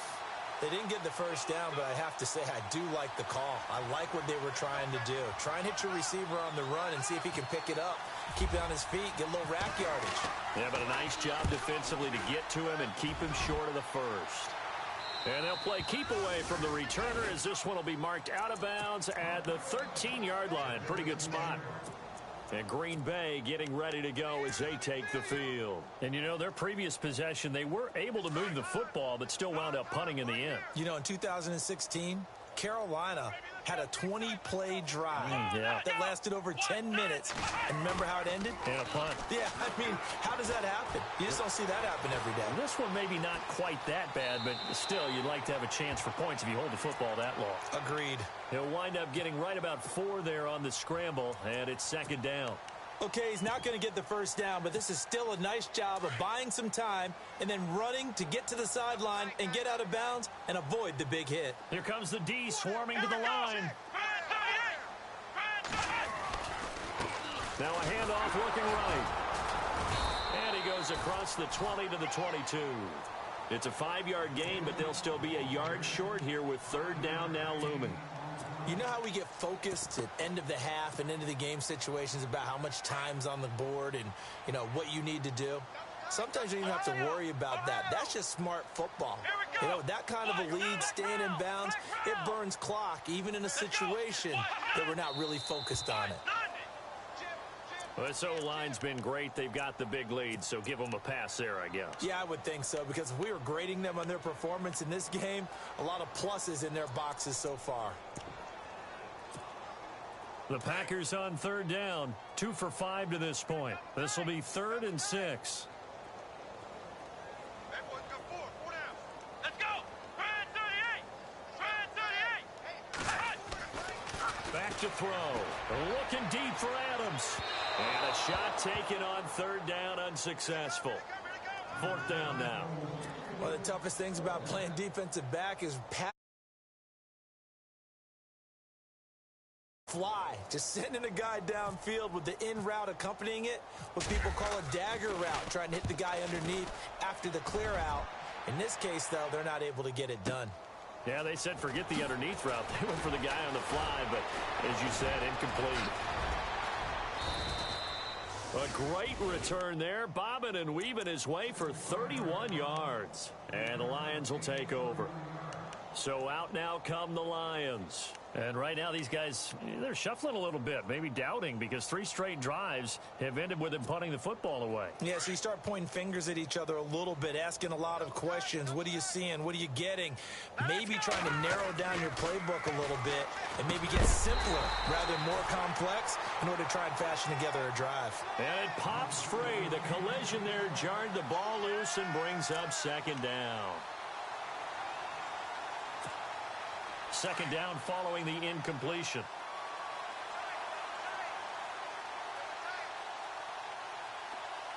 They didn't get the first down, but I have to say I do like the call. I like what they were trying to do. Try and hit your receiver on the run and see if he can pick it up. Keep it on his feet, get a little rack yardage. Yeah, but a nice job defensively to get to him and keep him short of the first. And they'll play keep away from the returner as this one will be marked out of bounds at the 13-yard line. Pretty good spot. And Green Bay getting ready to go as they take the field. And, you know, their previous possession, they were able to move the football, but still wound up punting in the end. You know, in 2016, Carolina had a 20-play drive that lasted over 10 minutes. And remember how it ended? And a punt. Yeah, I mean, how does that happen? You just don't see that happen every day. This one maybe not quite that bad, but still, you'd like to have a chance for points if you hold the football that long. Agreed. He'll wind up getting right about 4 there on the scramble, and it's second down. Okay, he's not going to get the first down, but this is still a nice job of buying some time and then running to get to the sideline and get out of bounds and avoid the big hit. Here comes the D swarming to the line. Now a handoff looking right. And he goes across the 20 to the 22. It's a 5-yard gain, but they'll still be a yard short here with third down now looming. You know how we get focused at end of the half and into the game situations about how much time's on the board and, you know, what you need to do? Sometimes you don't even have to worry about that. That's just smart football. You know, that kind of a lead, staying in bounds, it burns clock, even in a situation that we're not really focused on it. Well, this O-line's been great. They've got the big lead, so give them a pass there, I guess. Yeah, I would think so, because if we were grading them on their performance in this game, a lot of pluses in their boxes so far. The Packers on third down, 2 for 5 to this point. This will be 3rd and 6. Let's go! 38! Back to throw. Looking deep for Adams. And a shot taken on third down, unsuccessful. 4th down now. One of the toughest things about playing defensive back is fly. Just sending a guy downfield with the in route accompanying it, what people call a dagger route, trying to hit the guy underneath after the clear out. In this case, though, they're not able to get it done. Yeah, they said forget the underneath route. They went for the guy on the fly, but as you said, incomplete. A great return there, bobbing and weaving his way for 31 yards. And the Lions will take over. So out now come the Lions. And right now these guys, they're shuffling a little bit, maybe doubting, because 3 straight drives have ended with them punting the football away. Yeah, so you start pointing fingers at each other a little bit, asking a lot of questions. What are you seeing? What are you getting? Maybe trying to narrow down your playbook a little bit and maybe get simpler rather than more complex in order to try and fashion together a drive. And it pops free. The collision there jarred the ball loose and brings up second down. Second down following the incompletion.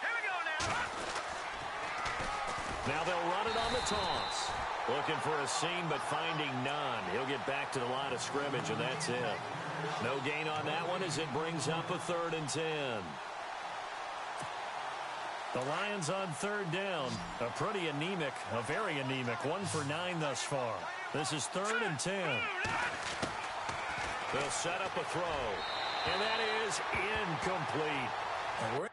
Here we go now. Now they'll run it on the toss. Looking for a seam, but finding none. He'll get back to the line of scrimmage, and that's it. No gain on that one as it brings up a 3rd and 10. The Lions on third down. A pretty anemic, a very anemic 1 for 9 thus far. This is 3rd and 10. They'll set up a throw. And that is incomplete. And we're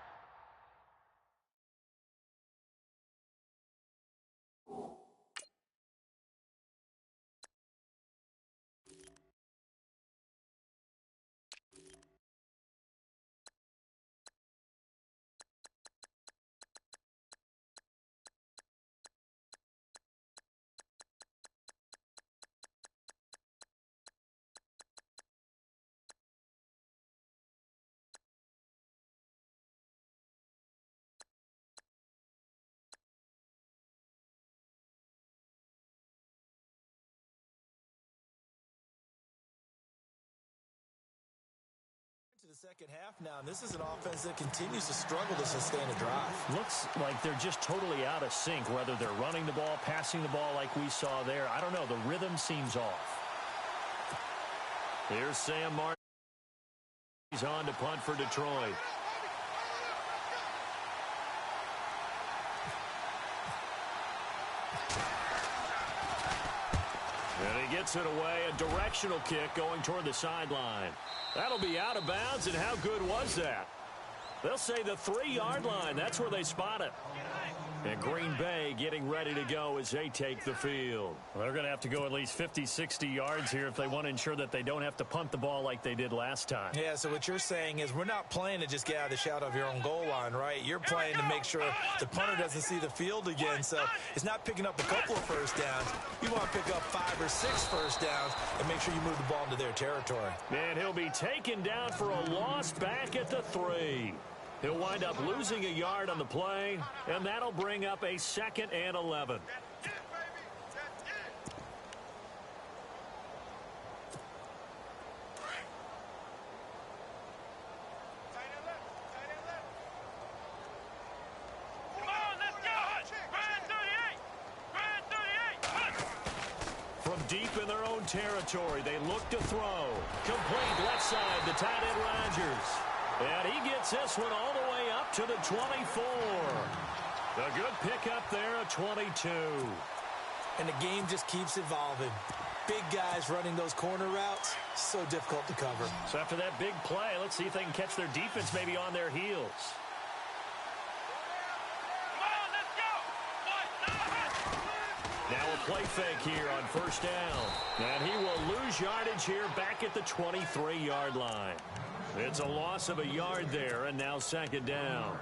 to the second half now, and this is an offense that continues to struggle to sustain a drive. Looks like they're just totally out of sync, whether they're running the ball, passing the ball like we saw there. I don't know. The rhythm seems off. Here's Sam Martin. He's on to punt for Detroit. And he gets it away. A directional kick going toward the sideline. That'll be out of bounds, and how good was that? They'll say the 3-yard line. That's where they spot it. And Green Bay getting ready to go as they take the field. Well, they're going to have to go at least 50, 60 yards here if they want to ensure that they don't have to punt the ball like they did last time. Yeah, so what you're saying is we're not playing to just get out of the shadow of your own goal line, right? You're playing to make sure the punter doesn't see the field again. So it's not picking up a couple of first downs. You want to pick up 5 or 6 first downs and make sure you move the ball into their territory. And he'll be taken down for a loss back at the 3. He'll wind up losing a yard on the play, and that'll bring up a 2nd and 11. From deep in their own territory, they look to throw. Complete left side to tight end Rodgers. And he gets this one all the way up to the 24. A good pickup there at 22. And the game just keeps evolving. Big guys running those corner routes, so difficult to cover. So after that big play, let's see if they can catch their defense maybe on their heels. Now a play fake here on first down. And he will lose yardage here back at the 23-yard line. It's a loss of a yard there, and now 2nd down.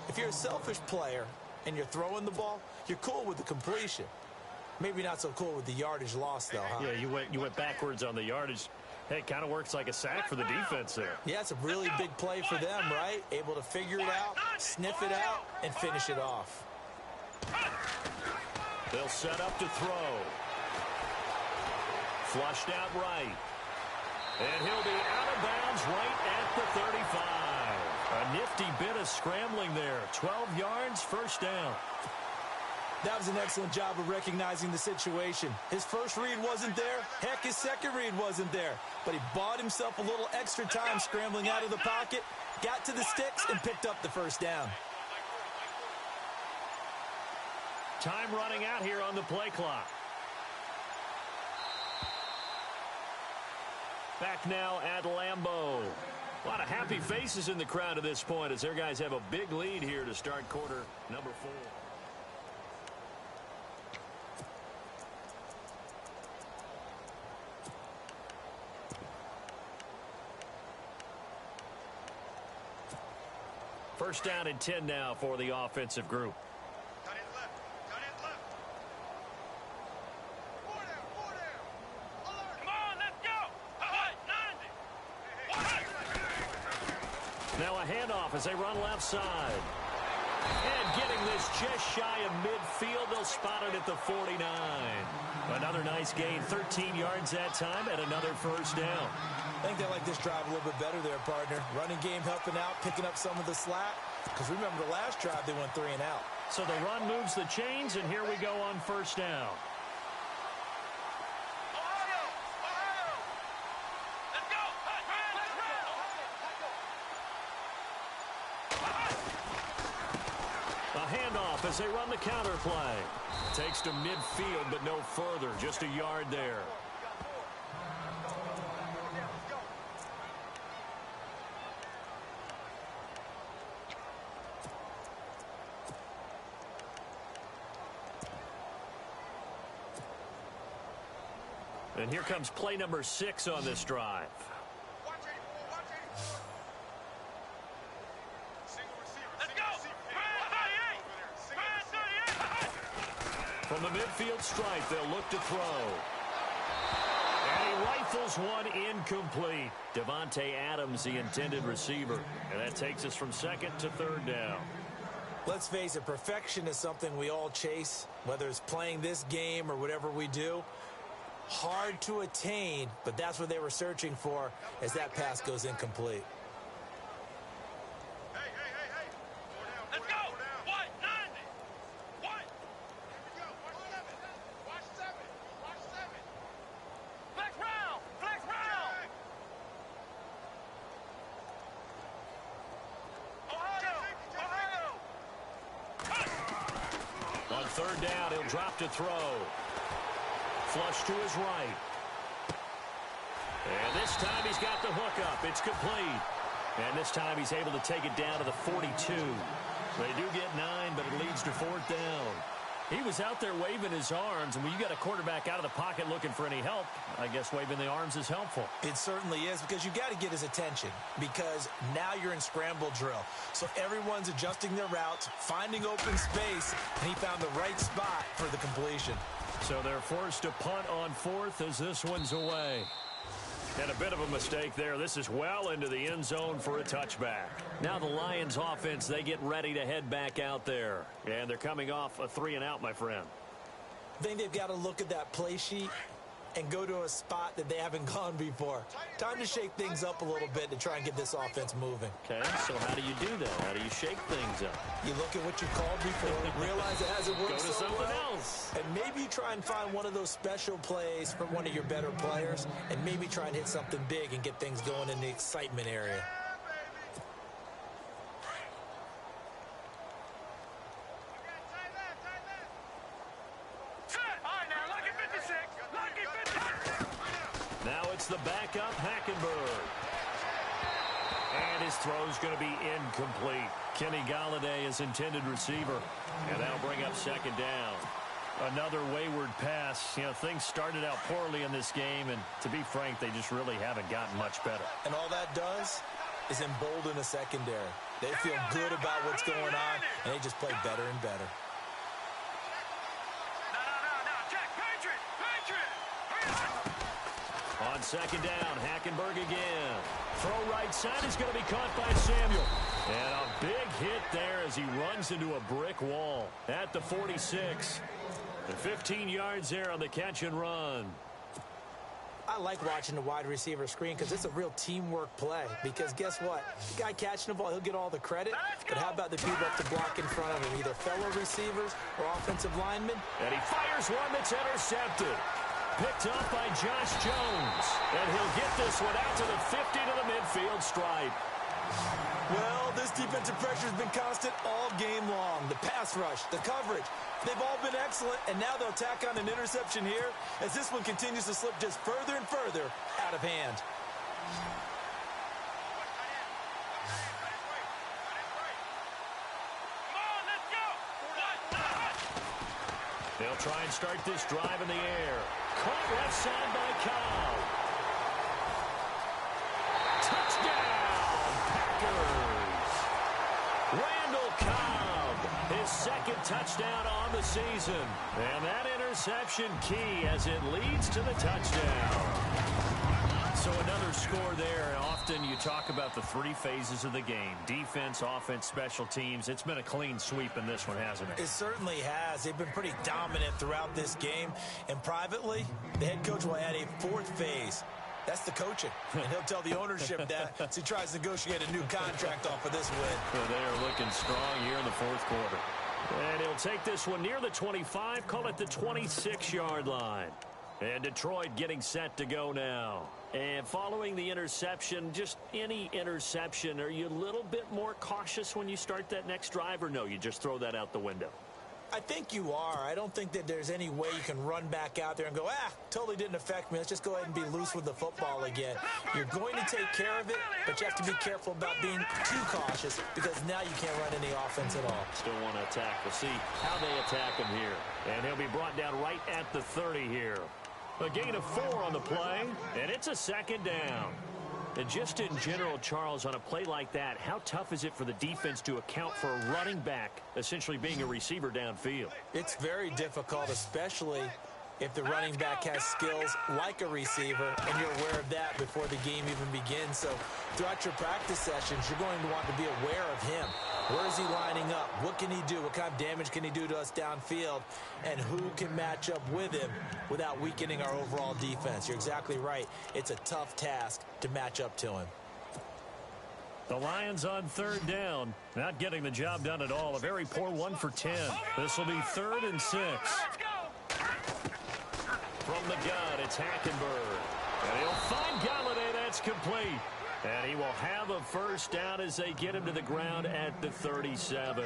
If you're a selfish player and you're throwing the ball, you're cool with the completion. Maybe not so cool with the yardage loss, though, huh? Yeah, you went backwards on the yardage. Hey, it kind of works like a sack for the defense there. Yeah, it's a really big play for them, right? Able to figure it out, sniff it out, and finish it off. They'll set up to throw. Flushed out right. And he'll be out of bounds right at the 35. A nifty bit of scrambling there. 12 yards, first down. That was an excellent job of recognizing the situation. His first read wasn't there. Heck, his second read wasn't there. But he bought himself a little extra time scrambling out of the pocket, got to the sticks, and picked up the first down. Time running out here on the play clock. Back now at Lambeau. A lot of happy faces in the crowd at this point as their guys have a big lead here to start quarter number 4. First down and 10 now for the offensive group. Now a handoff as they run left side. And getting this just shy of midfield, they'll spot it at the 49. Another nice gain, 13 yards that time, and another first down. I think they like this drive a little bit better there, partner. Running game helping out, picking up some of the slack. Because remember the last drive, they went 3 and out. So the run moves the chains, and here we go on first down. A handoff as they run the counter play. Takes to midfield, but no further. Just a yard there. And here comes play number 6 on this drive. Let's go! From the midfield stripe, they'll look to throw. And he rifles one incomplete. Devontae Adams, the intended receiver. And that takes us from 2nd to 3rd down. Let's face it, perfection is something we all chase, whether it's playing this game or whatever we do. Hard to attain, but that's what they were searching for as that pass goes incomplete. Let's go! What? 90! What? Here we go. Watch 7. Watch 7. Flex round! Flex round! Ohio! On 3rd down, he'll drop to throw. Flush to his right. And this time he's got the hook up. It's complete. And this time he's able to take it down to the 42. They do get 9, but it leads to 4th down. He was out there waving his arms, and when you got a quarterback out of the pocket looking for any help, I guess waving the arms is helpful. It certainly is, because you got to get his attention, because now you're in scramble drill. So everyone's adjusting their routes, finding open space, and he found the right spot for the completion. So they're forced to punt on 4th as this one's away. And a bit of a mistake there. This is well into the end zone for a touchback. Now the Lions offense, they get ready to head back out there. And they're coming off a 3-and-out, my friend. I think they've got to look at that play sheet and go to a spot that they haven't gone before. Time to shake things up a little bit to try and get this offense moving. Okay, so how do you do that? How do you shake things up? You look at what you called before, realize it hasn't worked Go to so something well, else. and maybe you try and find one of those special plays from one of your better players, and maybe try and hit something big and get things going in the excitement area. Now it's the backup, Hackenberg. And his throw's going to be incomplete. Kenny Galladay is intended receiver. And that'll bring up 2nd down. Another wayward pass. You know, things started out poorly in this game, and to be frank, they just really haven't gotten much better. And all that does is embolden the secondary. They feel good about what's going on, and they just play better and better. On 2nd down, Hackenberg again. Throw right side is going to be caught by Samuel. And a big hit there as he runs into a brick wall at the 46. And 15 yards there on the catch and run. I like watching the wide receiver screen because it's a real teamwork play. Because guess what? The guy catching the ball, he'll get all the credit. But how about the people up to block in front of him, either fellow receivers or offensive linemen? And he fires one that's intercepted. Picked up by Josh Jones. And he'll get this one out to the 50 to the midfield stripe. Well, this defensive pressure has been constant all game long. The pass rush, the coverage, they've all been excellent, and now they'll tack on an interception here as this one continues to slip just further and further out of hand. They'll try and start this drive in the air. Caught left side by Cobb. Touchdown, Packers. Randall Cobb, his 2nd touchdown on the season. And that interception key as it leads to the touchdown. So another score there, and often you talk about the 3 phases of the game. Defense, offense, special teams. It's been a clean sweep in this one, hasn't it? It certainly has. They've been pretty dominant throughout this game. And privately, the head coach will add a 4th phase. That's the coaching. And he'll tell the ownership that as he tries to negotiate a new contract off of this win. So they are looking strong here in the 4th quarter. And he'll take this one near the 25, call it the 26-yard line. And Detroit getting set to go now. And following the interception, just any interception, are you a little bit more cautious when you start that next drive, or no, you just throw that out the window? I think you are. I don't think that there's any way you can run back out there and go, totally didn't affect me. Let's just go ahead and be loose with the football again. You're going to take care of it, but you have to be careful about being too cautious because now you can't run any offense at all. Still want to attack. We'll see how they attack him here. And he'll be brought down right at the 30 here. A gain of 4 on the play, and it's a second down. And just in general, Charles, on a play like that, how tough is it for the defense to account for a running back essentially being a receiver downfield? It's very difficult, especially if the running back has skills like a receiver, and you're aware of that before the game even begins. So throughout your practice sessions, you're going to want to be aware of him. Where is he lining up? What can he do? What kind of damage can he do to us downfield? And who can match up with him without weakening our overall defense? You're exactly right. It's a tough task to match up to him. The Lions on third down. Not getting the job done at all. A very poor 1 for 10. This will be 3rd and 6. From the gun, it's Hackenberg. And he'll find Galladay. That's complete. And he will have a first down as they get him to the ground at the 37.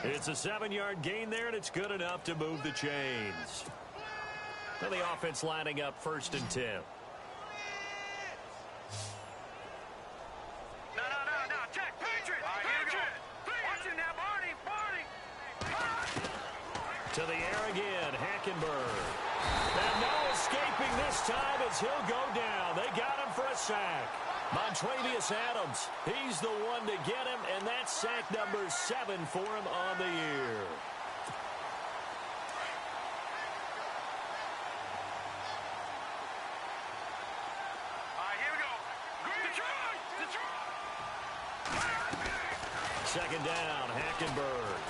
It's a 7-yard gain there, and it's good enough to move the chains. Now the offense lining up 1st and 10. No. Check. Patriot. Watching now, Barney. To the air again, Hackenberg. And no escaping this time as he'll go down. They got him for a sack. Montravius Adams, he's the one to get him, and that's sack number 7 for him on the year. All right, here we go. Detroit! Second down, Hackenberg.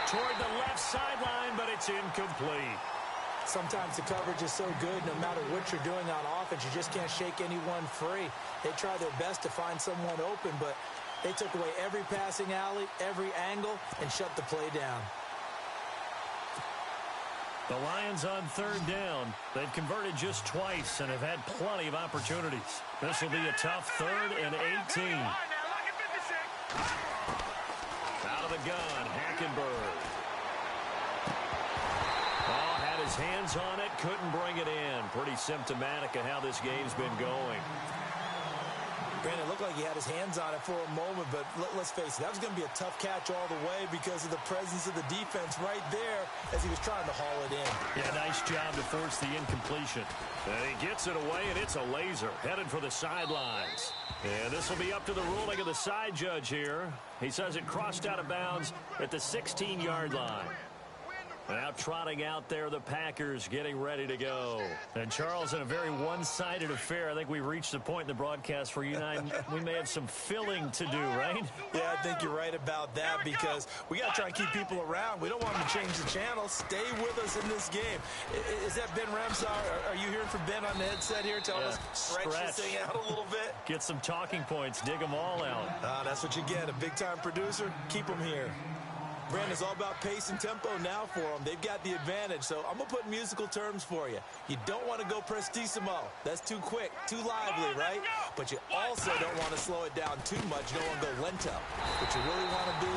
Toward the left sideline, but it's incomplete. Sometimes the coverage is so good, no matter what you're doing on offense, you just can't shake anyone free. They try their best to find someone open, but they took away every passing alley, every angle, and shut the play down. The Lions on third down. They've converted just twice and have had plenty of opportunities. This will be a tough 3rd and 18. Out of the gun, Hackenberg. His hands on it, couldn't bring it in. Pretty symptomatic of how this game's been going. Brandon, it looked like he had his hands on it for a moment, but let's face it, that was going to be a tough catch all the way because of the presence of the defense right there as he was trying to haul it in. Yeah, nice job to force the incompletion. And he gets it away, and it's a laser headed for the sidelines. And this will be up to the ruling of the side judge here. He says it crossed out of bounds at the 16-yard line. Now trotting out there, the Packers getting ready to go. And Charles, in a very one-sided affair, I think we've reached the point in the broadcast where you and I, we may have some filling to do, right? Yeah, I think you're right about that because we got to try and keep people around. We don't want them to change the channel. Stay with us in this game. Is that Ben Ramsar? Are you hearing from Ben on the headset here? Tell us, stretch this thing out a little bit. Get some talking points. Dig them all out. That's what you get. A big-time producer. Keep them here. Brandon's all about pace and tempo now for them. They've got the advantage, so I'm going to put musical terms for you. You don't want to go prestissimo. That's too quick, too lively, right? But you also don't want to slow it down too much. You don't want to go lento. What you really want to do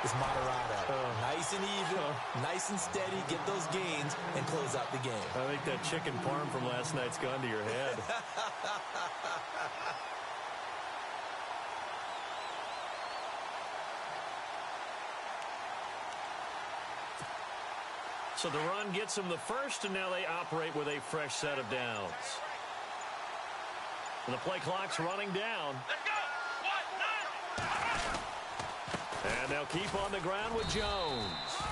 is moderado. Nice and even, nice and steady, get those gains, and close out the game. I think that chicken parm from last night's gone to your head. So the run gets them the first, and now they operate with a fresh set of downs. And the play clock's running down. Let's go! And they'll keep on the ground with Jones.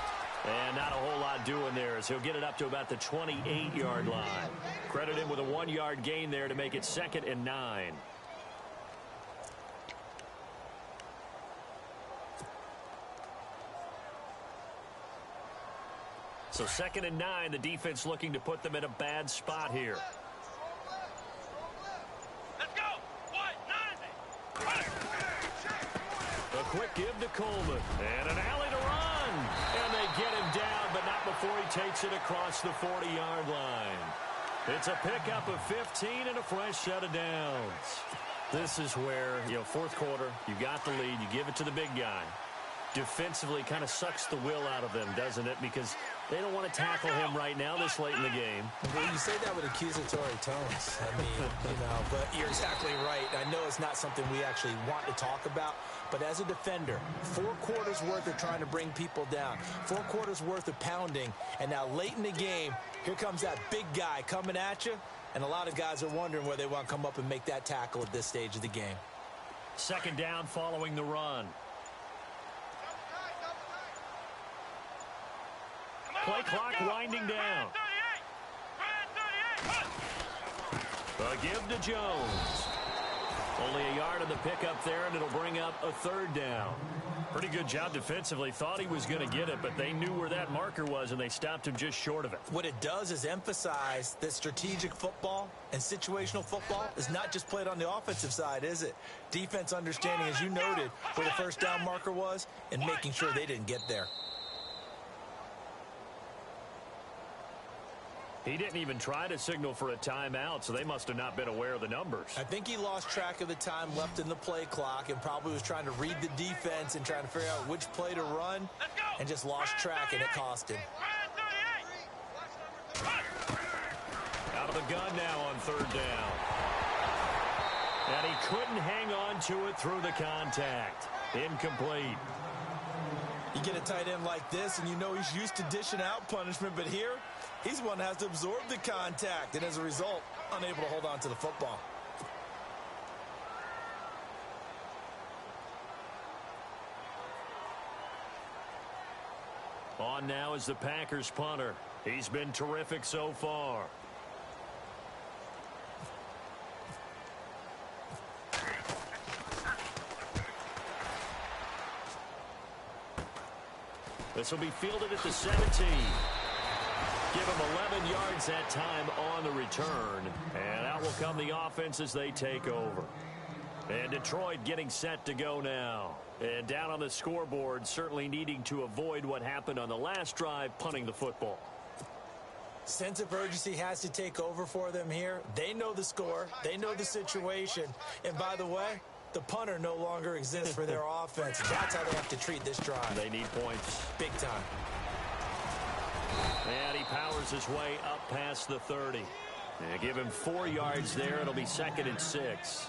And not a whole lot doing there as he'll get it up to about the 28-yard line. Credit him with a 1-yard gain there to make it 2nd and 9. So 2nd and 9, the defense looking to put them in a bad spot here. Let's go! A quick give to Coleman. And an alley to run. And they get him down, but not before he takes it across the 40-yard line. It's a pickup of 15 and a fresh set of downs. This is where, fourth quarter, you got the lead, you give it to the big guy. Defensively kind of sucks the will out of them, doesn't it? Because they don't want to tackle him right now this late in the game. Well, you say that with accusatory tones. I mean, but you're exactly right. I know it's not something we actually want to talk about, but as a defender, 4 quarters worth of trying to bring people down, 4 quarters worth of pounding, and now late in the game, here comes that big guy coming at you, and a lot of guys are wondering where they want to come up and make that tackle at this stage of the game. Second down following the run. Play clock winding down. A give to Jones. Only a yard on the pickup there, and it'll bring up a third down. Pretty good job defensively. Thought he was going to get it, but they knew where that marker was, and they stopped him just short of it. What it does is emphasize that strategic football and situational football is not just played on the offensive side, is it? Defense understanding, as you noted, where the first down marker was and making sure they didn't get there. He didn't even try to signal for a timeout, so they must have not been aware of the numbers. I think he lost track of the time left in the play clock and probably was trying to read the defense and trying to figure out which play to run and just lost track, and it cost him. Out of the gun now on third down. And he couldn't hang on to it through the contact. Incomplete. You get a tight end like this, and you know he's used to dishing out punishment, but here, he's the one that has to absorb the contact, and as a result, unable to hold on to the football. On now is the Packers punter. He's been terrific so far. This will be fielded at the 17. Give him 11 yards that time on the return. And out will come the offense as they take over. And Detroit getting set to go now. And down on the scoreboard, certainly needing to avoid what happened on the last drive, punting the football. Sense of urgency has to take over for them here. They know the score. They know the situation. And by the way, the punter no longer exists for their offense. That's how they have to treat this drive. They need points. Big time. And he powers his way up past the 30. And give him 4 yards there. It'll be 2nd and 6.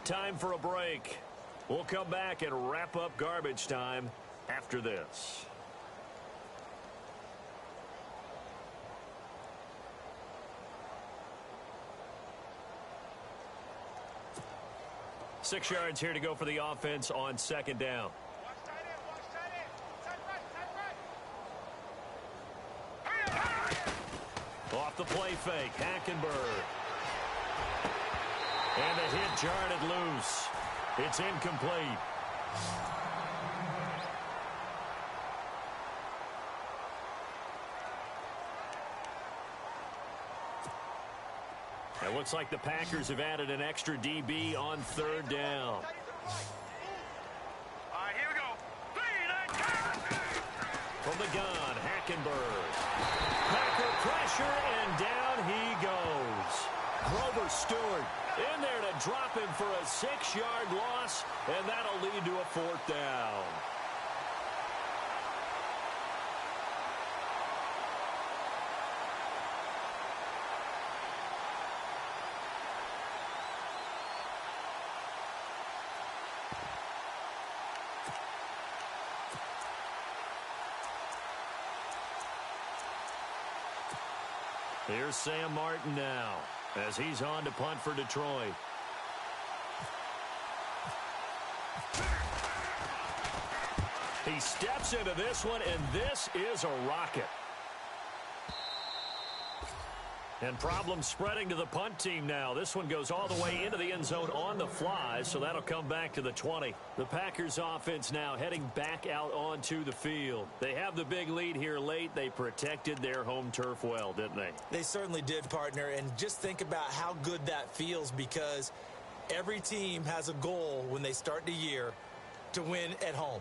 Time for a break. We'll come back and wrap up garbage time after this. Six yards here to go for the offense on second down. Off the play fake, Hackenberg. And the hit jarred it loose. It's incomplete. It looks like the Packers have added an extra DB on third down. All right, here we go. From the gun, Hackenberg. Packer pressure, and down he goes. Grover Stewart in there to drop him for a 6-yard loss, and that'll lead to a 4th down. Here's Sam Martin now as he's on to punt for Detroit. He steps into this one, and this is a rocket. And problems spreading to the punt team now. This one goes all the way into the end zone on the fly, so that'll come back to the 20. The Packers offense now heading back out onto the field. They have the big lead here late. They protected their home turf well, didn't they? They certainly did, partner. And just think about how good that feels, because every team has a goal when they start the year to win at home.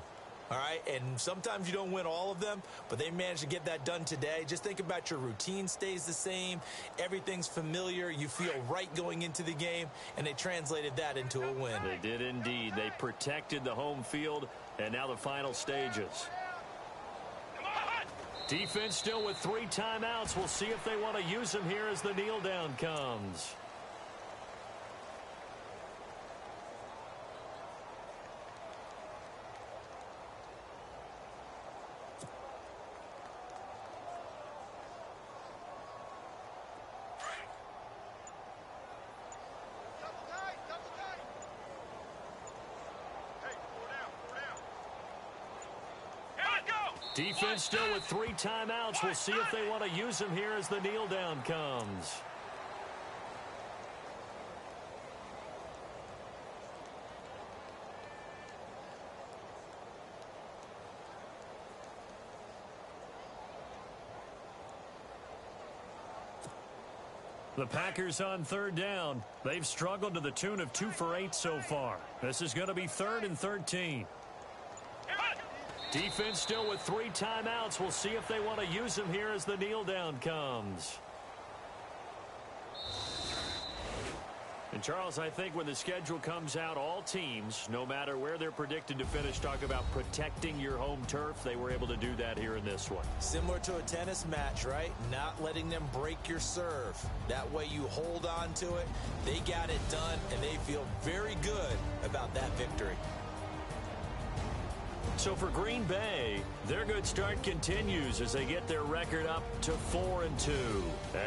All right, and sometimes you don't win all of them, but they managed to get that done today. Just think about your routine stays the same. Everything's familiar. You feel right going into the game, and they translated that into a win. They did indeed. They protected the home field, and now the final stages. Defense still with 3 timeouts. We'll see if they want to use them here as the kneel down comes. Defense still with 3 timeouts. We'll see if they want to use them here as the kneel down comes. The Packers on 3rd down. They've struggled to the tune of 2 for 8 so far. This is going to be 3rd and 13. Defense still with 3 timeouts. We'll see if they want to use them here as the kneel down comes. And Charles, I think when the schedule comes out, all teams, no matter where they're predicted to finish, talk about protecting your home turf. They were able to do that here in this one. Similar to a tennis match, right? Not letting them break your serve. That way you hold on to it. They got it done, and they feel very good about that victory. So for Green Bay, their good start continues as they get their record up to 4-2.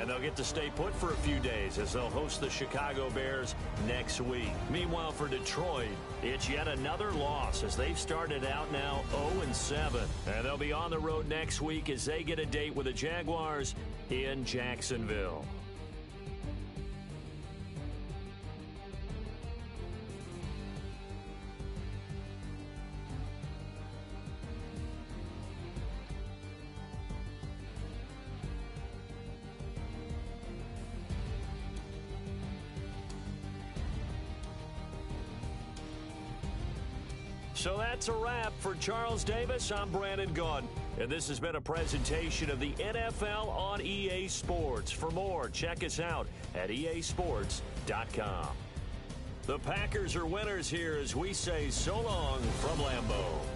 And they'll get to stay put for a few days as they'll host the Chicago Bears next week. Meanwhile, for Detroit, it's yet another loss as they've started out now 0-7. And they'll be on the road next week as they get a date with the Jaguars in Jacksonville. So that's a wrap. For Charles Davis, I'm Brandon Gunn. And this has been a presentation of the NFL on EA Sports. For more, check us out at easports.com. The Packers are winners here as we say so long from Lambeau.